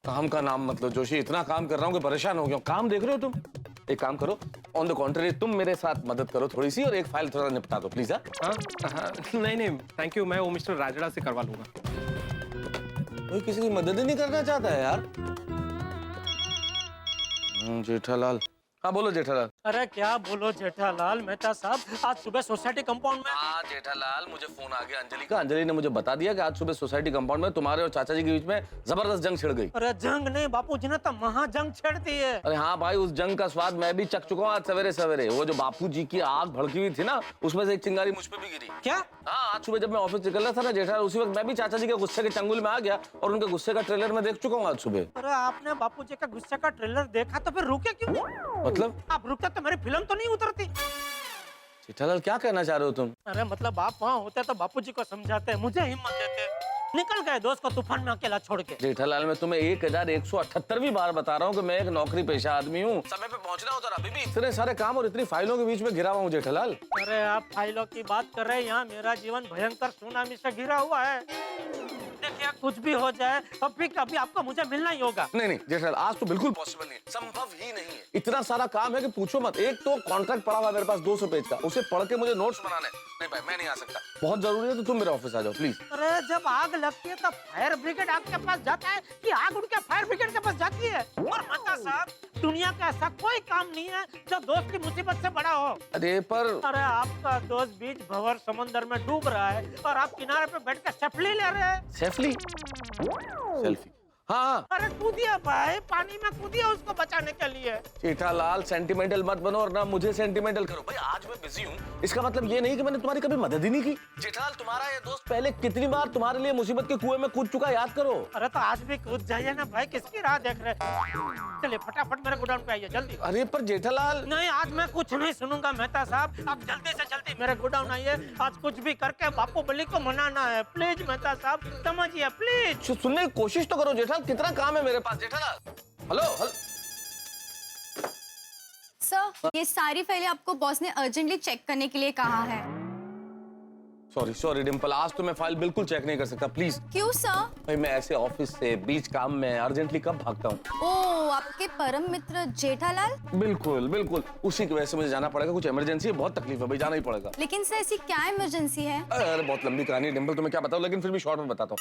काम का नाम मतलब जोशी, इतना काम कर रहा हूँ कि परेशान हो गया हूँ। काम देख रहे हो तुम? एक काम करो, ऑन द कॉन्ट्ररी तुम मेरे साथ मदद करो थोड़ी सी, और एक फाइल थोड़ा निपटा दो प्लीज। हाँ, नहीं थैंक यू, मैं वो मिस्टर राजड़ा से करवा लूंगा। कोई किसी की मदद ही नहीं करना चाहता है यार। जेठालाल। हाँ बोलो जेठालाल। अरे क्या बोलो जेठालाल, मेहता साहब, आज सुबह सोसाइटी कंपाउंड में। हाँ जेठालाल, मुझे फोन आ गया अंजलि का। अंजलि ने मुझे बता दिया कि आज सुबह सोसाइटी कंपाउंड में तुम्हारे और चाचा जी के बीच में जबरदस्त जंग छिड़ गई। अरे जंग नहीं, बापूजी ने तो महाजंग छेड़ दी है। अरे हाँ भाई, उस जंग का स्वाद मैं भी चख चुका हूँ आज सवेरे सवेरे। वो जो बापूजी की आग भड़की हुई थी ना, उसमें से एक चिंगारी मुझ पे भी गिरी। क्या? हाँ, आज सुबह जब मैं ऑफिस निकल रहा था ना जेठालाल, उसी वक्त मैं भी चाचा जी के गुस्से के चंगुल में आ गया, और उनके गुस्से का ट्रेलर मैं देख चुका हूँ आज सुबह। अरे आपने बापूजी का गुस्से का ट्रेलर देखा तो फिर रुके क्यों नहीं? मतलब? आप रुकते तो मेरी फिल्म तो नहीं उतरती। जेठालाल क्या कहना चाह रहे हो तुम? अरे मतलब आप वहाँ होते तो बापूजी को समझाते, मुझे हिम्मत देते। निकल गए दोस्त को तूफान में अकेला छोड़ के। जेठालाल, मैं तुम्हें 1178वीं बार बता रहा हूँ कि मैं एक नौकरी पेशा आदमी हूँ। समय पे पहुँचना होता है, अभी भी इतने सारे काम और इतनी फाइलों के बीच में घिरा हुआ हूँ जेठालाल। अरे आप फाइलों की बात कर रहे हैं, यहाँ मेरा जीवन भयंकर सुनामी से घिरा हुआ है। देखिए कुछ भी हो जाए, अभी कभी आपको मुझे मिलना ही होगा। नहीं जेठालाल, आज तो बिल्कुल पॉसिबल नहीं है, संभव ही नहीं है। इतना सारा काम है कि पूछो मत। एक तो कॉन्ट्रैक्ट पड़ा हुआ मेरे पास 200 पेज का, उसे पढ़ के मुझे नोट्स बनाने। नहीं भाई, मैं नहीं आ सकता, बहुत जरूरी है, तो तुम मेरे ऑफिस आ जाओ प्लीज। अरे जब आग लगती है तो फायर ब्रिगेड आपके पास जाता है कि आग उड़ के फायर ब्रिगेड के पास जाती है? और मेहता साहब, दुनिया का ऐसा कोई काम नहीं है जो दोस्त की मुसीबत से बड़ा हो। अरे पर अरे आपका दोस्त बीच भंवर समंदर में डूब रहा है और आप किनारे पे बैठ कर सेल्फी ले रहे हैं। सेल्फी? हाँ। अरे कूदिए भाई, पानी में कूदिए उसको बचाने के लिए। जेठालाल, सेंटिमेंटल मत बनो और ना मुझे सेंटिमेंटल करो। भाई आज मैं बिजी हूँ, इसका मतलब ये नहीं कि मैंने तुम्हारी कभी मदद ही नहीं की। जेठालाल, तुम्हारा ये दोस्त पहले कितनी बार तुम्हारे लिए मुसीबत के कुएं में कूद चुका, याद करो। अरे तो आज भी कूद जाइए ना भाई, किसकी राह देख रहे हैं? चलिए फटाफट मेरे गोडाउन पे आइए जल्दी। अरे पर जेठालाल। नहीं, आज मैं कुछ नहीं सुनूंगा मेहता साहब, आप जल्दी से जल्दी मेरे गोडाउन आइए। आज कुछ भी करके बापू बली को मनाना है, प्लीज मेहता साहब, समझिए प्लीज। सुनने की कोशिश तो करो जेठालाल, कितना काम है मेरे पास। जेठालाल हेलो। सर, ये सारी फाइलें आपको बॉस ने अर्जेंटली चेक करने के लिए कहा है। सॉरी डिम्पल, आज तो मैं फाइल बिल्कुल चेक नहीं कर सकता, प्लीज। क्यों सर? भाई मैं ऐसे ऑफिस से बीच काम में अर्जेंटली कब भागता हूँ। ओह आपके परम मित्र जेठालाल? बिल्कुल बिल्कुल, उसी की वजह से मुझे जाना पड़ेगा। कुछ इमरजेंसी है, बहुत तकलीफ है भाई, जाना ही पड़ेगा। लेकिन सर ऐसी क्या इमरजेंसी है? अरे बहुत लंबी कहानी है डिम्पल, तुम्हें क्या बताऊं, लेकिन फिर भी शॉर्ट में बताता हूँ।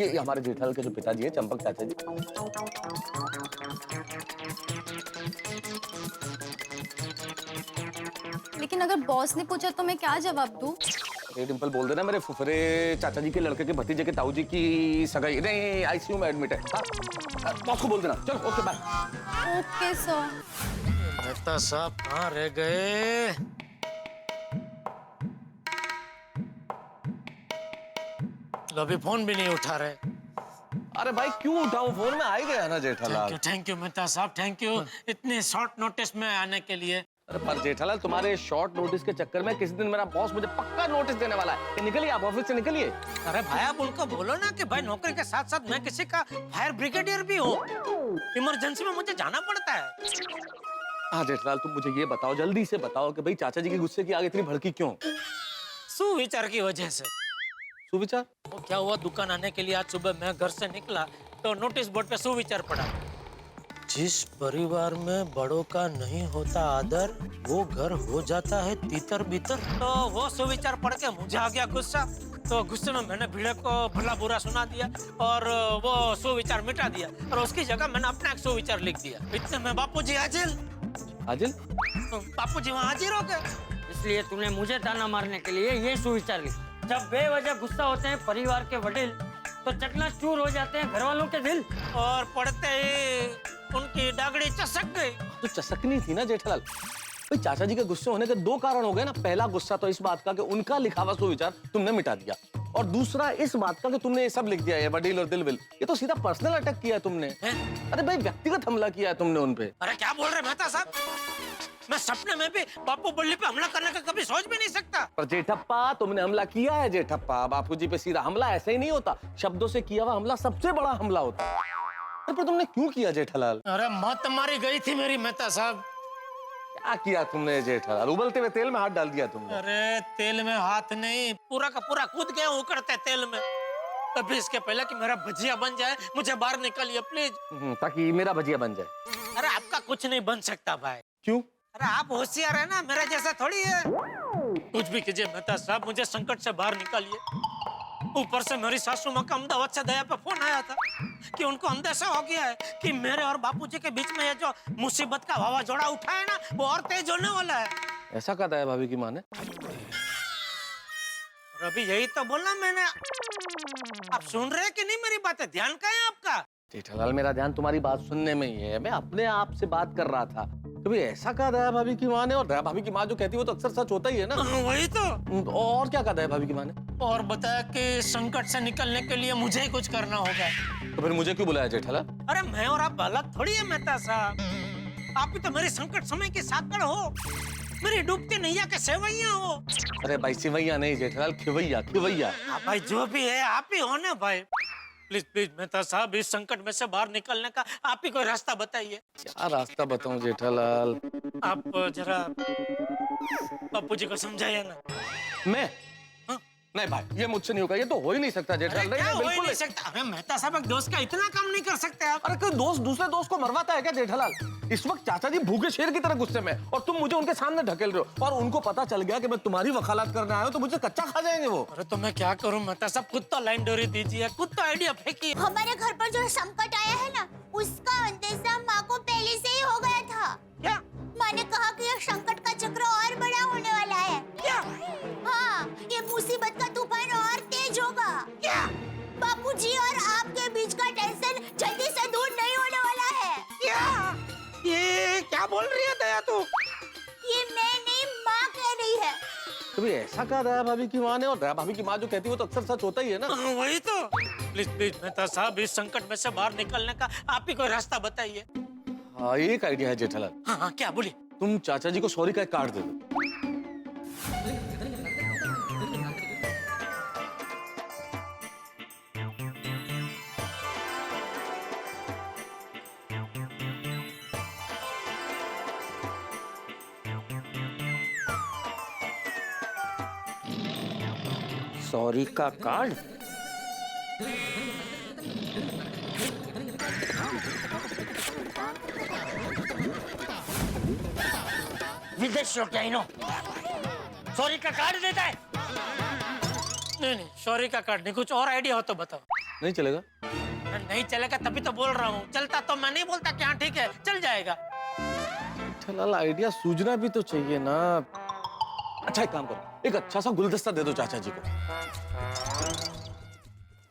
ये हमारे जेठालाल के जो पिताजी है, चंपक चाचा जी, लेकिन अगर बॉस ने पूछा तो मैं क्या जवाब दूं? ये डिम्पल बोल देना मेरे फुफरे चाचा जी के लड़के के भतीजे के ताऊ जी की सगाई, नहीं आईसीयू में एडमिट है। हाँ बॉस को बोल देना। चलो okay bye. Okay sir. Mehta साहब कहाँ रह गए? लो अभी फोन भी नहीं उठा रहे। अरे भाई क्यों उठाऊं, फोन में आ ही गया ना जेठालाल। थैंक यू मेहता साहब, थैंक यू इतने शॉर्ट नोटिस में आने के लिए। अरे पर जेठालाल, तुम्हारे शॉर्ट नोटिस के चक्कर में किसी दिन मेरा बॉस मुझे पक्का नोटिस देने वाला है कि निकलिए आप ऑफिस से निकलिए। अरे भाई आप उनको बोलो ना कि भाई नौकरी के साथ साथ मैं किसी का फायर ब्रिगेडियर भी हूँ, इमरजेंसी में मुझे जाना पड़ता है। हाँ जेठालाल, तुम मुझे ये बताओ, जल्दी से बताओ कि भाई चाचा जी के गुस्से की आग इतनी भड़की क्यों? सुविचार की वजह से। सुविचार? वो क्या हुआ, दुकान आने के लिए आज सुबह मैं घर से निकला तो नोटिस बोर्ड पे सुविचार पड़ा, जिस परिवार में बड़ों का नहीं होता आदर, वो घर हो जाता है तीतर बीतर। तो वो सुविचार पढ़ के मुझे आ गया गुस्सा, तो गुस्से में मैंने भिड़े को भला बुरा सुना दिया और वो सुविचार मिटा दिया और उसकी जगह मैंने अपना एक सुविचार लिख दिया। इतने में बापूजी हाजिर। हाजिर? बापूजी वहाँ हाजिर हो गए। इसलिए तूने मुझे ताना मारने के लिए ये सुविचार लिखा। जब बेवजह गुस्सा होते हैं परिवार के वडील तो चकनाचूर हो जाते हैं घर वालों के दिल। और पढ़ते ही उनकी डागड़ी चसक गई। तो चसकनी थी ना जेठालाल। भाई चाचा जी के गुस्से होने के दो कारण हो गए ना। पहला गुस्सा तो इस बात का कि उनका लिखा हुआ सुविचार तुमने मिटा दिया, और दूसरा इस बात का कि तुमने ये सब लिख दिया है, वडील और दिलविल। ये तो सीधा पर्सनल अटैक किया है तुमने। अरे भाई व्यक्तिगत हमला किया है तुमने उनपे। अरे क्या बोल रहे मेहता साहब, मैं सपने में भी बापू बल्ली पे हमला करने का कभी सोच भी नहीं सकता। पर जेठप्पा, तुमने हमला किया है जेठप्पा। बापूजी पे सीधा हमला ऐसे ही नहीं होता, शब्दों से किया हुआ हमला सबसे बड़ा हमला होता है। पर तुमने क्यों किया जेठालाल? अरे मौत मारी गई थी मेरी मेहता साहब। क्या किया तुमने जेठालाल? उबलते हुए तेल में हाथ डाल दिया तुमने। अरे तेल में हाथ नहीं, पूरा का पूरा कूद गया उकड़ते तेल में। अभी इसके पहले कि मेरा भजिया बन जाए, मुझे बाहर निकालिए प्लीज। ताकि मेरा भजिया बन जाए। अरे आपका कुछ नहीं बन सकता भाई। क्यों? अरे आप होशियार है ना, मेरा जैसा थोड़ी है। कुछ भी कीजिए मेहता साहब, मुझे संकट से बाहर निकालिए। ऊपर से मेरी सासू माँ का अहमदाबाद से दया पे फोन आया था कि उनको अंदेशा हो गया है कि मेरे और बापूजी के बीच में ये जो मुसीबत का वावाजोड़ा उठा है ना, वो और तेज होने वाला है। ऐसा कहा है भाभी की माँ ने? अभी यही तो बोलना मैंने। आप सुन रहे हैं कि नहीं मेरी बातें? ध्यान कहाँ है आपका? जेठालाल, मेरा ध्यान तुम्हारी बात सुनने में ही है। मैं अपने आप से बात कर रहा था। कभी ऐसा कहा दया भाभी की माँ ने? और दया भाभी की माँ जो कहती है वो तो अक्सर सच होता ही है ना। वही तो। और क्या कहा दया भाभी की माँ ने? और बताया कि संकट से निकलने के लिए मुझे ही कुछ करना होगा। तो फिर मुझे क्यों बुलाया जेठालाल? अरे मैं और आप अलग थोड़ी है मेहता साहब। आप भी तो मेरे संकट समय की साकड़ हो, मेरी डूबती नैया के सेवैया हो। अरे भाई सिवैया नहीं जेठालाल, खिवैया खिवैया। भाई जो भी है आप ही हो ना भाई। प्लीज प्लीज मेहता साहब, इस संकट में से बाहर निकलने का आप ही कोई रास्ता बताइए। क्या रास्ता बताऊं जेठालाल? आप जरा बापू जी को समझाइए ना। मैं? नहीं भाई, ये मुझसे नहीं होगा, ये तो हो ही नहीं सकता जेठालाल। नहीं, हो ही नहीं सकता। अरे मेहता साहब, एक दोस्त का इतना काम नहीं कर सकते आप। अरे कोई दोस्त दूसरे दोस्त को मरवाता है क्या जेठालाल? इस वक्त चाचा जी भूखे शेर की तरह गुस्से में, और तुम मुझे उनके सामने ढकेल रहे हो। और उनको पता चल गया कि मैं तुम्हारी वकालत करने आया हूँ तो मुझे कच्चा खा जाएंगे वो। अरे तो मैं क्या करूँ मेहता साहब, खुद तो लाइन डोरी दीजिए, खुद तो आइडिया फेंकिए। हमारे घर पर जो संकट आया है ना, उसका अंदेशा माँ को पहले से ही हो गया था। क्या? माँ ने कहा कि यह संकट का चक्र और बड़ा होने वाला है। क्या? हाँ, ये मुसीबत का तूफान और तेज होगा। क्या? बापूजी और आपके बीच का टेंशन जल्दी से दूर नहीं होने वाला है। क्या? ये क्या बोल रही है दया तू? ये मैं नहीं, माँ कह रही है। कभी ऐसा कहा दया भाभी की माँ ने? और दया भाभी की माँ जो कहती है वो तो अक्सर सच होता ही है ना। वही तो। प्लीज प्लीज मेहता साहब, इस संकट में से बाहर निकलने का आप ही कोई रास्ता बताइए। हाँ, एक आइडिया है जेठालाल। हाँ, क्या बोलिए? तुम चाचा जी को सॉरी का एक कार्ड दे दो। सॉरी का कार्ड? देखो क्या इनो सॉरी का कार्ड देता है। नहीं नहीं, सॉरी का कार्ड नहीं, कुछ और आइडिया हो तो बताओ। नहीं चलेगा? नहीं चलेगा तभी तो बोल रहा हूँ, चलता तो मैं नहीं बोलता कि हाँ ठीक है चल जाएगा। जेठालाल आइडिया सूझना भी तो चाहिए ना। अच्छा एक काम करो, एक अच्छा सा गुलदस्ता दे दो चाचा जी को।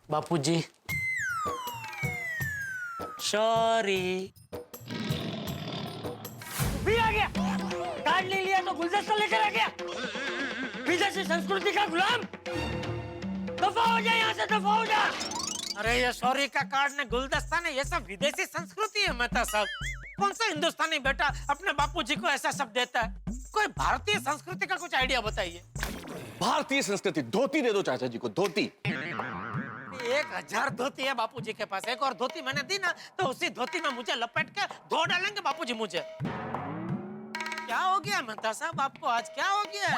बापूजी सॉरी। भी आ गया, कार्ड ले लिया तो गुलदस्ता लेकर आ गया। विदेशी संस्कृति का गुलाम, दफा हो जा यहाँ से, दफा हो जा। अरे ये सॉरी का कार्ड ने गुलदस्ता ने, ये सब विदेशी संस्कृति है मेहता साहब। कौन सा हिंदुस्तानी बेटा अपने बापूजी को ऐसा सब देता है? कोई भारतीय संस्कृति का कुछ आइडिया बताइए। भारतीय संस्कृति, धोती दे दो चाचा जी को, धोती। 1000 धोती है बापूजी के पास, एक और धोती मैंने दी ना तो उसी धोती में मुझे लपेट के धो डालेंगे बापूजी मुझे। क्या हो गया मेहता साहब आपको आज, क्या हो गया?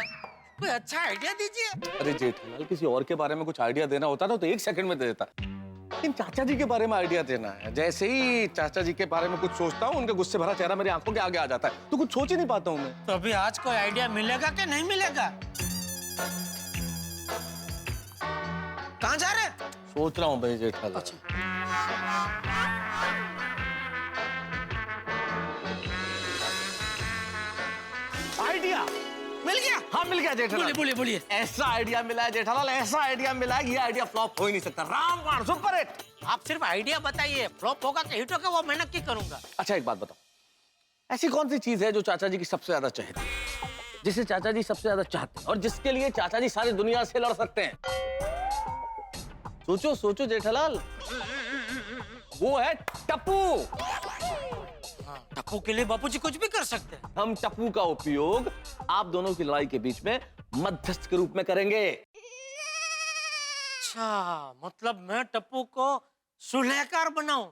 कोई अच्छा आइडिया दीजिए। अरे जेठालाल किसी और के बारे में कुछ आइडिया देना होता ना तो 1 सेकंड में दे देता, लेकिन चाचा जी के बारे में आइडिया देना है। जैसे ही चाचा जी के बारे में कुछ सोचता हूँ उनके गुस्से भरा चेहरा मेरी आंखों के आगे आ जाता है, तो कुछ सोच ही नहीं पाता हूँ मैं। तो अभी आज कोई आइडिया मिलेगा कि नहीं मिलेगा? कहाँ जा रहे? सोच रहा हूँ भाई जेठालाल। आइडिया मिल गया? हाँ मिल गया जेठालाल। बोलिए बोलिए। ऐसा आइडिया मिला है जेठालाल, ऐसा आइडिया मिला है, ये आइडिया फ्लॉप हो ही नहीं सकता। रामबाण सुपर हिट। आप सिर्फ आइडिया बताइए, फ्लॉप होगा कि हिट होगा वो मैं नक्की करूंगा। अच्छा एक बात बताओ, ऐसी कौन सी चीज है जो चाचा जी की सबसे ज्यादा चाहते हैं, जिसे चाचा जी सबसे ज्यादा चाहते हैं और जिसके लिए चाचा जी सारी दुनिया से लड़ सकते हैं? सोचो सोचो जेठालाल। वो है टप्पू। टप्पू के लिए बापूजी कुछ भी कर सकते हैं। हम टप्पू का उपयोग आप दोनों की लड़ाई के बीच में मध्यस्थ के रूप में करेंगे। अच्छा मतलब मैं टप्पू को सुलहकार बनाऊं?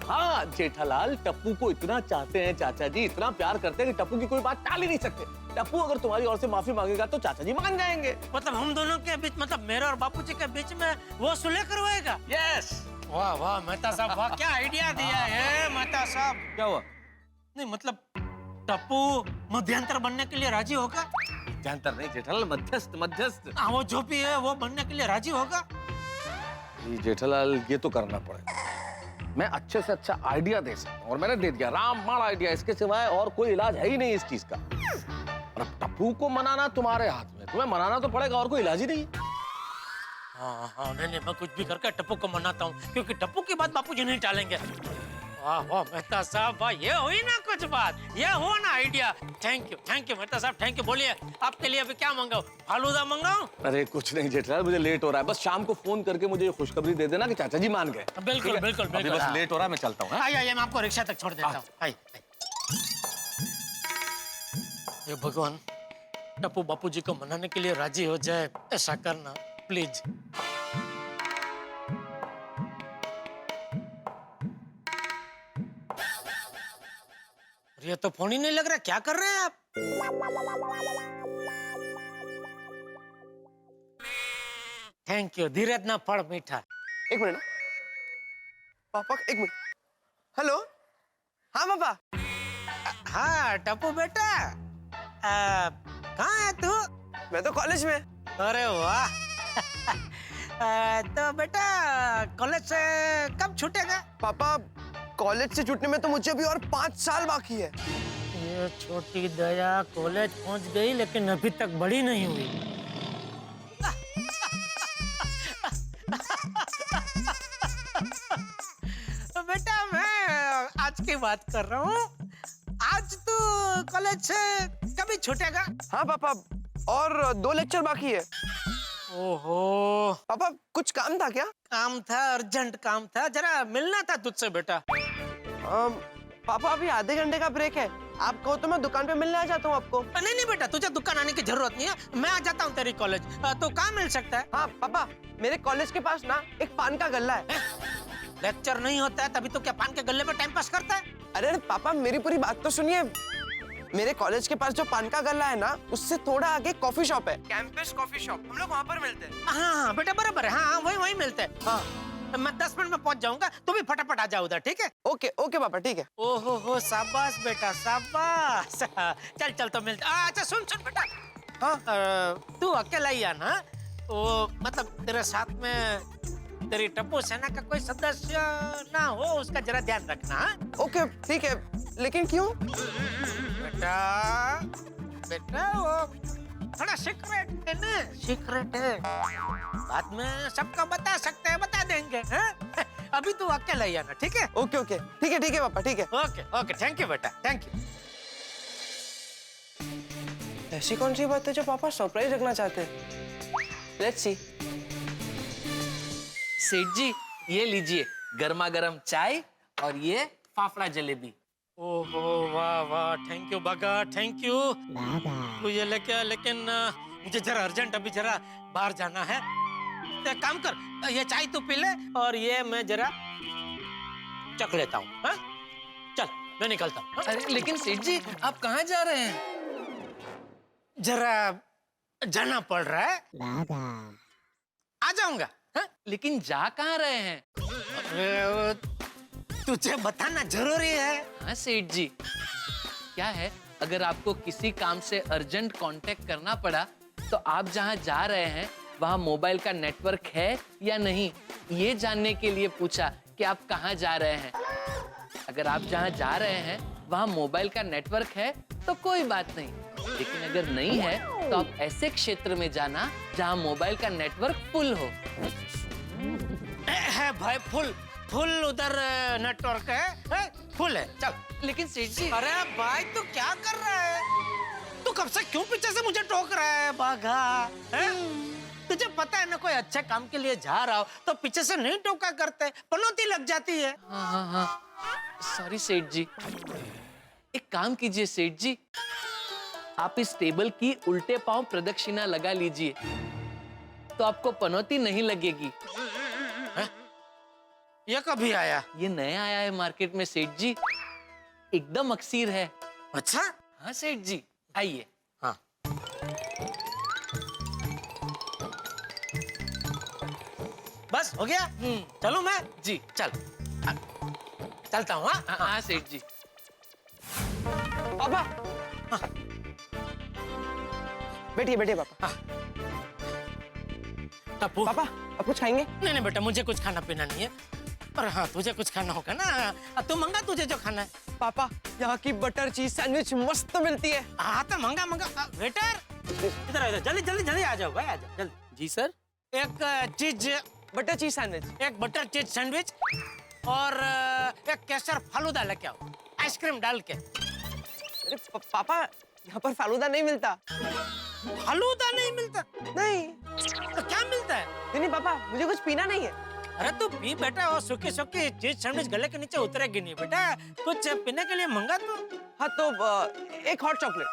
हाँ जेठालाल, टप्पू को इतना चाहते हैं चाचा जी, इतना प्यार करते हैं कि टप्पू की कोई बात टाल ही नहीं सकते। टप्पू अगर तुम्हारी ओर से माफी मांगेगा तो चाचा जी मान जाएंगे। मतलब हम दोनों के बीच, मतलब मेरे और बापूजी के बीच में वो सुलह करवाएगा? यस। वाह वाह मेहता साहब, वाह क्या आइडिया दिया है मेहता साहब। क्या हुआ? नहीं मतलब टप्पू मध्यंतर बनने के लिए राजी होगा? मध्यंतर नहीं जेठालाल, मध्यस्थ मध्यस्थ। हाँ वो जो भी है वो बनने के लिए राजी होगा? जेठालाल ये तो करना पड़ेगा। मैं अच्छे से अच्छा आइडिया दे सकता हूँ और मैंने दे दिया, रामबाण आइडिया। इसके सिवाय और कोई इलाज है ही नहीं इस चीज का। और अब टप्पू को मनाना तुम्हारे हाथ में, तुम्हें मनाना तो पड़ेगा, और कोई इलाज ही नहीं। हाँ हाँ नहीं मैं कुछ भी करके टप्पू को मनाता हूँ, क्योंकि टप्पू की बात बापूजी नहीं टालेंगे। वाह वाह मेहता साहब, वाह ये हुई ना कुछ बात, ये हुआ ना आइडिया। थैंक यू मेहता साहब, थैंक यू। बोलिए आपके लिए अभी क्या मंगाऊं? फालूदा मंगाऊं? अरे कुछ नहीं जेठालाल, मुझे लेट हो रहा है, बस शाम को फोन करके मुझे ये खुशखबरी दे देना कि चाचा जी मान गए। बिल्कुल बिल्कुल अभी बस लेट हो रहा है, मैं चलता हूँ। आइए मैं आपको रिक्शा तक छोड़ देता हूँ। आइए। ये भगवान, टप्पू बापूजी को मनाने के लिए राजी हो जाए, ऐसा करना प्लीज। ये तो फोन ही नहीं लग रहा, क्या कर रहे हैं आप? थैंक यू, धीरज ना फल मीठा। एक मिनट पापा, एक मिनट। हेलो, हाँ पापा। हाँ टप्पू बेटा, कहाँ है तू? मैं तो कॉलेज में। अरे वाह। तो बेटा कॉलेज से कब छूटेगा? पापा कॉलेज से छूटने में तो मुझे अभी और 5 साल बाकी है। ये छोटी दया कॉलेज पहुंच गई लेकिन अभी तक बड़ी नहीं हुई। बेटा मैं आज की बात कर रहा हूँ। आज तू कॉलेज से कभी छूटेगा? हाँ पापा, और 2 लेक्चर बाकी है। ओहो पापा कुछ काम था क्या? काम था, अर्जेंट काम था, जरा मिलना था तुझसे बेटा। पापा अभी आधे घंटे का ब्रेक है, आप कहो तो मैं दुकान पे मिलने आ जाता हूँ आपको। नहीं बेटा, तुझे दुकान आने की जरूरत नहीं है, मैं आ जाता हूँ तेरी कॉलेज। तो कहाँ मिल सकता है? हाँ पापा, मेरे कॉलेज के पास ना एक पान का गल्ला है। लेक्चर नहीं होता है तभी तो क्या पान के गल्ले पे टाइम पास करता है? अरे पापा मेरी पूरी बात तो सुनिए। मेरे कॉलेज के पास जो पान का गल्ला है ना, उससे थोड़ा आगे कॉफी शॉप है, कैंपस कॉफी शॉप। हम लोग वहाँ पर मिलते हैं। हाँ बेटा बराबर है, हाँ वही मिलते हैं। हाँ मैं 10 मिनट में पहुंच जाऊंगा, तू भी फटाफट आ जा उधर, ठीक है? ओके ओके पापा ठीक है। ओहो हो, शाबाश बेटा शाबाश। चल चल तो मिलते। अच्छा सुन सुन बेटा, हाँ तू अकेला ही आना, वो मतलब तेरे साथ में तेरी टप्पू सेना का कोई सदस्य ना हो, उसका जरा ध्यान रखना। हाँ? ओके ठीक है, लेकिन क्यों? बेटा बेटा वो थोड़ा सीक्रेट है ना, सीक्रेट है, बाद में सबका बता सकते हैं, बता देंगे। हाँ? अभी तू अकेला ही आना, ठीक है? ओके ओके ठीक है पापा ठीक है। ओके ओके, थैंक यू बेटा, थैंक यू। ऐसी कौन सी बात है जो पापा सरप्राइज रखना चाहते हैं? Let's see. सेठ जी ये लीजिए गर्मा गर्म चाय और ये फाफड़ा जलेबी। ओहो वाह वाह, थैंक यू बागा, थैंक यू। तू ये लेके आ, लेकिन मुझे जरा अर्जेंट अभी जरा बाहर जाना है। तो एक काम कर, ये चाय तू पी ले और ये मैं जरा चख लेता हूँ। हाँ? चल मैं निकलता हूँ। हाँ? अरे लेकिन सेठ जी आप कहाँ जा रहे हैं? जरा जाना पड़ रहा है, आ जाऊंगा। हाँ? लेकिन जा कहाँ रहे हैं? अरे वो तुझे बताना जरूरी है। हाँ सेठ जी, क्या है अगर आपको किसी काम से अर्जेंट कांटेक्ट करना पड़ा तो आप जहाँ जा रहे हैं वहाँ मोबाइल का नेटवर्क है या नहीं, ये जानने के लिए पूछा कि आप कहाँ जा रहे हैं। अगर आप जहाँ जा रहे हैं वहाँ मोबाइल का नेटवर्क है तो कोई बात नहीं, लेकिन अगर नहीं है तो आप ऐसे क्षेत्र में जाना जहाँ मोबाइल का नेटवर्क फुल हो। है भाई, फुल फुल उधर नेटवर्क है, फुल है। चल। लेकिन सेठ जी, अरे भाई तू क्या कर रहा है? तू कब से क्यों पीछे से मुझे टोक रहा है बाघा? तुझे पता है ना, कोई अच्छे काम के लिए जा रहा हो तो पीछे से नहीं टोका करते, पनौती लग जाती है। हाँ सॉरी सेठ जी। एक काम कीजिए सेठ जी, आप इस टेबल की उल्टे पांव प्रदक्षिणा लगा लीजिए तो आपको पनौती नहीं लगेगी। ये कभी आया? ये नया आया है मार्केट में सेठ जी, एकदम अक्सीर है। अच्छा? हाँ सेठ जी आइए। हाँ बस हो गया? चलूं मैं? जी चल चलता हूँ। हाँ सेठ जी। पापा बैठिए बैठिए पापा। टप्पू पापा आप कुछ खाएंगे? नहीं नहीं बेटा, मुझे कुछ खाना पीना नहीं है, पर हाँ तुझे कुछ खाना होगा ना, तू मंगा तुझे जो खाना है। पापा यहाँ की बटर चीज सैंडविच मस्त मिलती है। हाँ तो मंगा मंगा। वेटर इधर जल्दी जल्दी जल्दी आ जाओ भाई, आ जाओ जल्दी। जी सर। एक चीज बटर चीज सैंडविच, एक बटर चीज सैंडविच और एक केसर फालूदा लेके आओ, आइसक्रीम डाल के। अरे पापा यहाँ पर फालूदा नहीं मिलता। फालूदा नहीं मिलता? नहीं। तो क्या मिलता है? नहीं पापा मुझे कुछ पीना नहीं है। अरे तू पी बेटा, वो सूखी सूखी चीज सैंडविच गले के नीचे उतरेगी नहीं बेटा, कुछ पीने के लिए मंगा तो। हाँ तो एक हॉट चॉकलेट।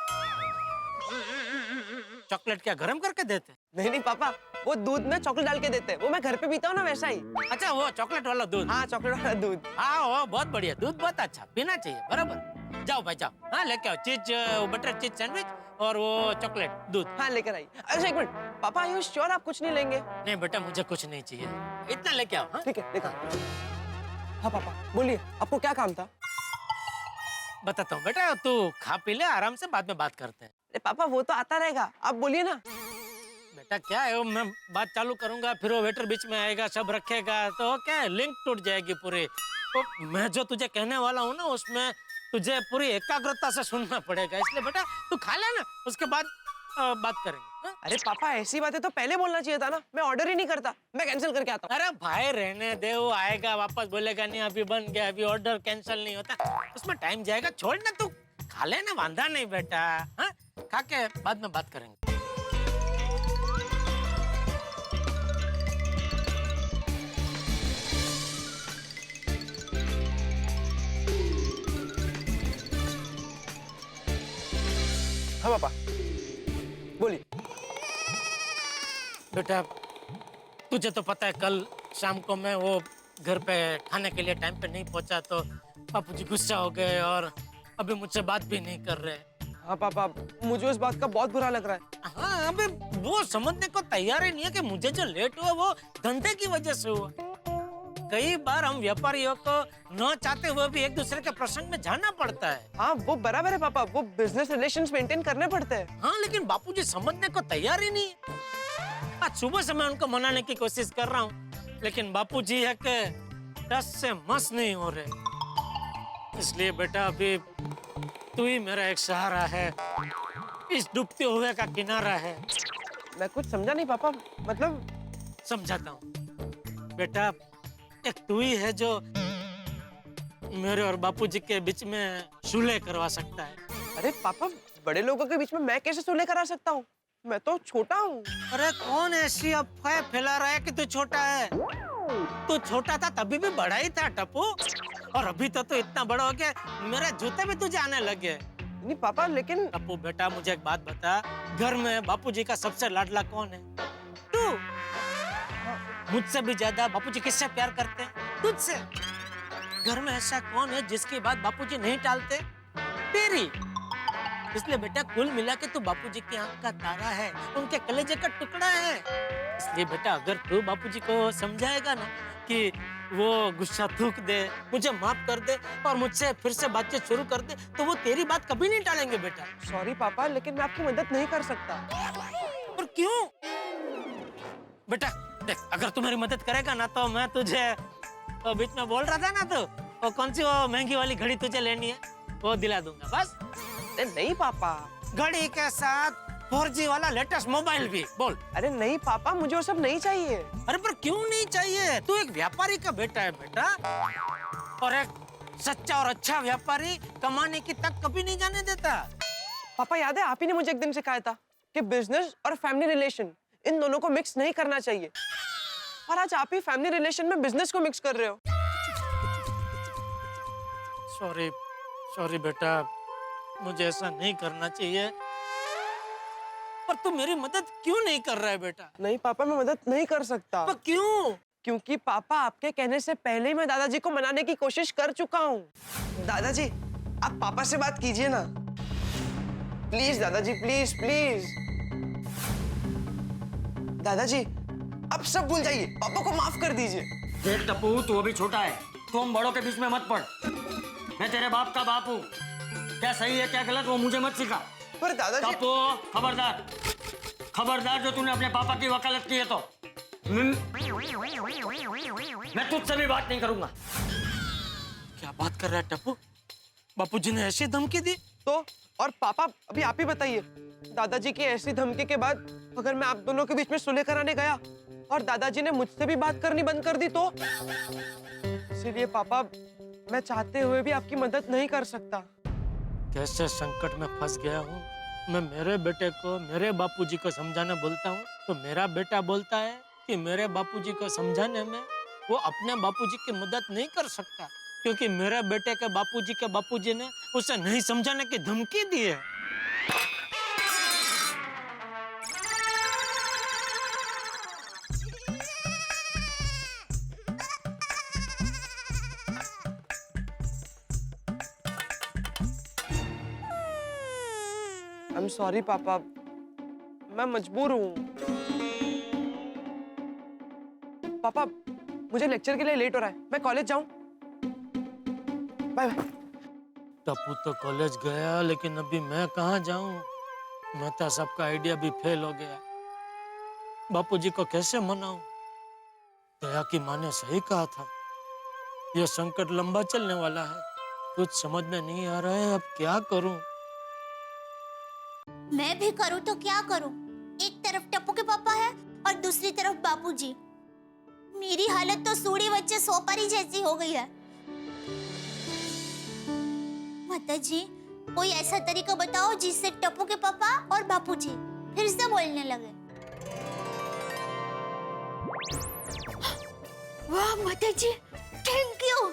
चॉकलेट क्या गरम करके देते? नहीं नहीं पापा, वो दूध में चॉकलेट डाल के देते हैं, वो मैं घर पे पीता हूँ ना वैसा ही। अच्छा वो चॉकलेट वाला दूध? हाँ चॉकलेट वाला दूध। हाँ वो बहुत बढ़िया दूध, बहुत अच्छा, पीना चाहिए बराबर। जाओ भाई जाओ, हाँ लेके आओ चीज, बटर चीज सैंडविच और वो चॉकलेट दूध। हाँ लेकर आई। अच्छा एक मिनट पापा, यू श्योर आप कुछ नहीं लेंगे? नहीं बेटा मुझे कुछ नहीं चाहिए, इतना लेके आओ। ठीक है लेकर। हाँ पापा बोलिए, आपको क्या काम था? बताता हूँ बेटा, तू खा पी ले, आराम से बाद में बात करते हैं। अरे पापा वो तो आता रहेगा, आप बोलिए ना। बेटा क्या है, वो मैं बात चालू करूंगा फिर वो वेटर बीच में आएगा, सब रखेगा तो क्या है, लिंक टूट जाएगी पूरी। तो मैं जो तुझे कहने वाला हूँ ना, उसमें तुझे पूरी एकाग्रता से सुनना पड़ेगा, इसलिए बेटा तू खा ले ना, उसके बाद बात करेंगे। हा? अरे पापा ऐसी बातें तो पहले बोलना चाहिए था ना, मैं ऑर्डर ही नहीं करता, मैं कैंसिल करके आता हूँ। अरे भाई रहने दे, वो आएगा वापस बोलेगा नहीं अभी बन गया, अभी ऑर्डर कैंसिल नहीं होता, उसमें टाइम जाएगा, छोड़ ना तू खा ले ना, वांधा नहीं बेटा। हाँ खा के बाद में बात करेंगे। हाँ पापा बोलिए। बेटा तुझे तो पता है कल शाम को मैं वो घर पे खाने के लिए टाइम पे नहीं पहुंचा तो बापूजी गुस्सा हो गए और अभी मुझसे बात भी नहीं कर रहे। हाँ पापा मुझे उस बात का बहुत बुरा लग रहा है। हाँ अबे वो समझने को तैयार ही नहीं है कि मुझे जो लेट हुआ वो धंधे की वजह से हुआ। कई बार हम व्यापारियों को न चाहते हुए भी एक दूसरे के प्रसंग में जाना पड़ता है। हाँ वो बराबर है पापा, वो बिजनेस रिलेशंस मेंटेन करने पड़ते हैं। हाँ लेकिन बापूजी समझने को तैयार ही नहीं है। आज सुबह से मैं उनको मनाने की कोशिश कर रहा हूँ, लेकिन बापूजी है कि टस से मस नहीं हो रहे। इसलिए बेटा अभी तू ही मेरा एक सहारा है, इस डूबते हुए का किनारा है। मैं कुछ समझा नहीं पापा, मतलब समझाता हूँ बेटा, एक तू ही है जो मेरे और बापूजी के बीच में सुलह करवा सकता है। अरे पापा, बड़े लोगों के बीच में मैं कैसे सुलह करा सकता हूँ? मैं तो छोटा हूँ। अरे कौन ऐसी अफवाह फैला रहा है कि तू छोटा है? तू छोटा था तभी भी बड़ा ही था टप्पू, और अभी तो तू इतना बड़ा हो गया मेरे जूते भी तुझे आने लगे। नहीं पापा, लेकिन टप्पू बेटा मुझे एक बात बता, घर में बापूजी का सबसे लाडला कौन है? तू। मुझसे भी ज्यादा बापूजी किससे प्यार करते हैं? तुझसे। घर में ऐसा कौन है जिसकी बात बापूजी नहीं टालते? तेरी। इसलिए बेटा कुल मिला के तू बापूजी की आंख का तारा है, उनके कलेजे का टुकड़ा है। इसलिए बेटा अगर तू बापूजी को समझाएगा ना कि वो गुस्सा थूक दे, मुझे माफ कर दे और मुझसे फिर से बातचीत शुरू कर दे, तो वो तेरी बात कभी नहीं टालेंगे बेटा। सॉरी पापा, लेकिन मैं आपकी मदद नहीं कर सकता। पर क्यों? बेटा देख, अगर तू मेरी मदद करेगा ना तो मैं तुझे वो बीच में बोल रहा था ना, तो वो कौन सी वो महंगी वाली घड़ी तुझे लेनी है वो दिला दूंगा बस। नहीं पापा, घड़ी के साथ 4G वाला लेटेस्ट मोबाइल भी। बोल। अरे नहीं पापा, मुझे वो सब नहीं चाहिए। अरे पर क्यों नहीं चाहिए? तू एक व्यापारी का बेटा है बेटा, और एक सच्चा और अच्छा व्यापारी कमाने की तक कभी नहीं जाने देता। पापा याद है, आप ही ने मुझे एक दिन सिखाया था कि बिजनेस और फैमिली रिलेशन इन दोनों को मिक्स नहीं करना चाहिए, और आज आप ही फैमिली रिलेशन में बिजनेस को मिक्स कर रहे हो। सॉरी बेटा, मुझे ऐसा नहीं करना चाहिए। पर तू मेरी मदद क्यों नहीं कर रहा है बेटा? नहीं पापा, मैं मदद नहीं कर सकता। पर क्यों? क्योंकि पापा आपके कहने से पहले ही मैं दादाजी को मनाने की कोशिश कर चुका हूँ। दादाजी, आप पापा से बात कीजिए ना प्लीज। दादाजी प्लीज प्लीज। दादाजी अब सब भूल जाइए, पापा को माफ कर दीजिए। देख टप्पू, तू अभी छोटा है, तू हम बड़ों के बीच में मत पड़। मैं तेरे बाप का बाप हूँ, क्या सही है क्या गलत वो मुझे मत सिखा। पर दादाजी। टप्पू खबरदार, खबरदार, जो तूने अपने पापा की वकालत की है तो मैं तुझसे भी बात नहीं करूंगा। क्या बात कर रहा है टप्पू? बापूजी ने ऐसी धमकी दी? तो और पापा अभी आप ही बताइए, दादाजी की ऐसी धमकी के बाद अगर मैं आप दोनों के बीच में सुलह कराने गया और दादाजी ने मुझसे भी बात करनी बंद कर दी तो? इसीलिए पापा, मैं चाहते हुए भी आपकी मदद नहीं कर सकता। कैसे संकट में फंस गया हूँ मैं। मेरे बेटे को मेरे बापूजी को समझाना बोलता हूँ तो मेरा बेटा बोलता है कि मेरे बापूजी को समझाने में वो अपने बापूजी की मदद नहीं कर सकता, क्योंकि मेरे बेटे के बापूजी ने उसे नहीं समझाने की धमकी दी है। I'm sorry पापा, मैं मजबूर हूँ। पापा, मुझे लेक्चर के लिए लेट हो रहा है, मैं कॉलेज जाऊँ? Bye bye. टप्पू तो कॉलेज गया, लेकिन अभी मैं कहाँ जाऊँ? मेहता साहब का आइडिया भी फेल हो गया। बापूजी को कैसे मनाऊं? दया की माँ ने सही कहा था, यह संकट लंबा चलने वाला है। कुछ समझ में नहीं आ रहा है, अब क्या करूं? मैं भी करूं तो क्या करूं? एक तरफ टप्पू के पापा है और दूसरी तरफ बापूजी। मेरी हालत तो सूढ़ी बच्चे सोपारी जैसी हो गई है। माता जी, कोई ऐसा तरीका बताओ जिससे टप्पू के पापा और बापूजी फिर से बोलने लगे। वाह माता जी, थैंक यू।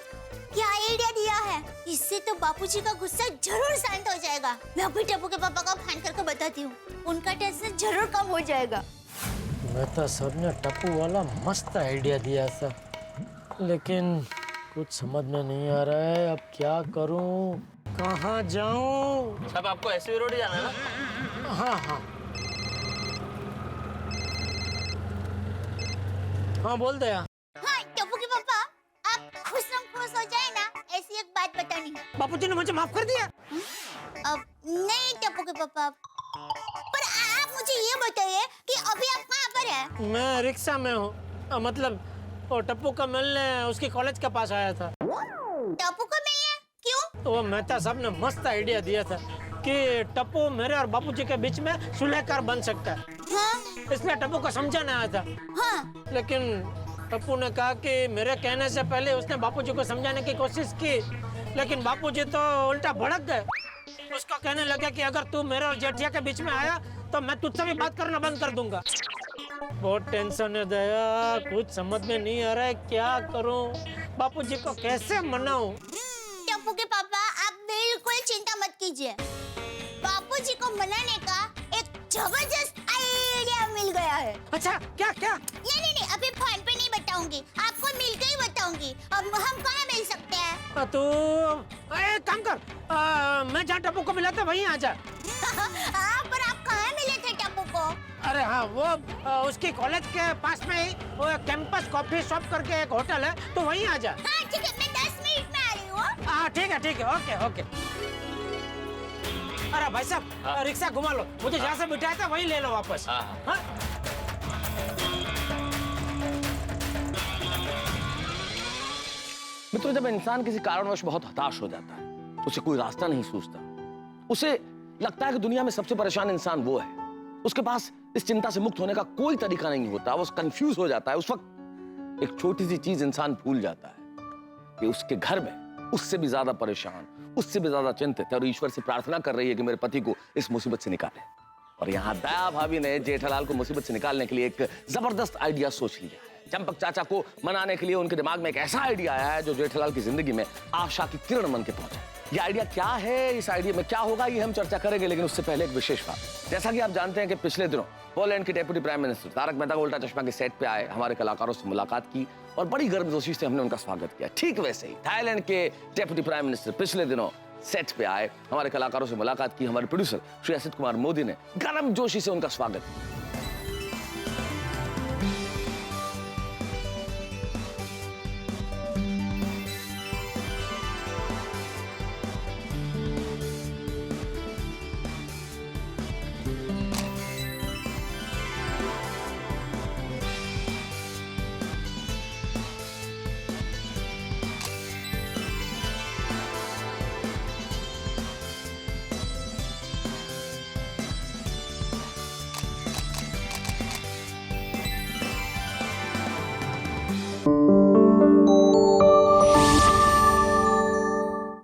क्या आइडिया दिया है, इससे तो बापूजी का गुस्सा जरूर शांत हो जाएगा। मैं अभी टप्पू के पापा को फोन करके बताती हूँ, उनका टेंशन जरूर कम हो जाएगा। मेहता साहब ने टप्पू वाला मस्त आइडिया दिया था, लेकिन कुछ समझ में नहीं आ रहा है, अब क्या करूं? कहाँ जाऊं? सब आपको ऐसी रोड जाना है ना? हाँ हाँ हाँ, बोल दया। हाँ टप्पू के पापा, बापूजी ने मुझे माफ कर दिया? अब नहीं टप्पू के पापा, पर आप मुझे ये बताइए कि अभी आप कहाँ पर हैं? मैं रिक्शा में हूँ, मतलब वो टप्पू को मिलने उसके कॉलेज के पास आया था। टप्पू को मिलने? क्यों? वो मेहता साहब ने मस्त आइडिया दिया था कि टप्पू मेरे और बापूजी के बीच में सुलहकार बन सकता है। हाँ? इसलिए टप्पू को समझाने आया था। हाँ? लेकिन टप्पू ने कहा कि मेरे कहने से पहले उसने बापूजी को समझाने की कोशिश की, लेकिन बापूजी तो उल्टा भड़क गए। उसको कहने लगा कि अगर तू मेरे और जेठिया के बीच में आया तो मैं तुझसे भी बात करना बंद कर दूंगा। बहुत टेंशन है दया, कुछ समझ में नहीं आ रहा है क्या करूं, बापूजी को कैसे मनाऊं। टप्पू के पापा आप बिल्कुल चिंता मत कीजिए, बापूजी को मनाने का एक जबरदस्त आइडिया मिल गया है। अच्छा क्या क्या? नहीं, अभी फोन पे नहीं बताऊंगी, आपको मिलकर ही बताऊंगी। अब हम कहाँ मिल सकते हैं? तो एक काम कर, मैं जहाँ टप्पू को मिला था वहीं आ जा। पर आप कहाँ मिले थे टप्पू को? अरे हाँ, वो उसकी कॉलेज के पास में ही वो कैंपस कॉफी शॉप करके एक होटल है, तो वहीं आ जा। हाँ ठीक है, मैं 10 मिनट में आ रही हूँ। हाँ ठीक है, ओके। अरे भाई साहब, रिक्शा घुमा लो, मुझे जहाँ से बिठाया था वहीं ले लो वापस। हाँ? मित्रों, जब इंसान किसी कारणवश बहुत हताश हो जाता है, उसे कोई रास्ता नहीं सूझता, उसे लगता है कि दुनिया में सबसे परेशान इंसान वो है, उसके पास इस चिंता से मुक्त होने का कोई तरीका नहीं होता, वो कंफ्यूज हो जाता है। उस वक्त एक छोटी सी चीज इंसान भूल जाता है कि उसके घर में उससे भी ज्यादा परेशान, उससे भी ज्यादा चिंतित है और ईश्वर से प्रार्थना कर रही है कि मेरे पति को इस मुसीबत से निकाले। और यहाँ दया भाभी ने जेठालाल को मुसीबत से निकालने के लिए एक जबरदस्त आइडिया सोच लिया है। चंपक चाचा को मनाने के लिए उनके दिमाग में एक ऐसा आइडिया आया है जो जेठालाल की जिंदगी में आशा की किरण बन के पहुंचा। ये आइडिया क्या है, इस आइडिया में क्या होगा, ये हम चर्चा करेंगे, लेकिन उससे पहले एक विशेष बात। जैसा कि आप जानते हैं कि पिछले दिनों पोलैंड के deputy prime minister Taarak Mehta Ka Ooltah चश्मा के सेट पे आए, हमारे कलाकारों से मुलाकात की और बड़ी गर्मजोशी से हमने उनका स्वागत किया। ठीक वैसे ही थाईलैंड के डेप्यूटी प्राइम मिनिस्टर पिछले दिनों सेट पे आए, हमारे कलाकारों से मुलाकात की, हमारे प्रोड्यूसर श्री असित कुमार मोदी ने गर्मजोशी से उनका स्वागत किया।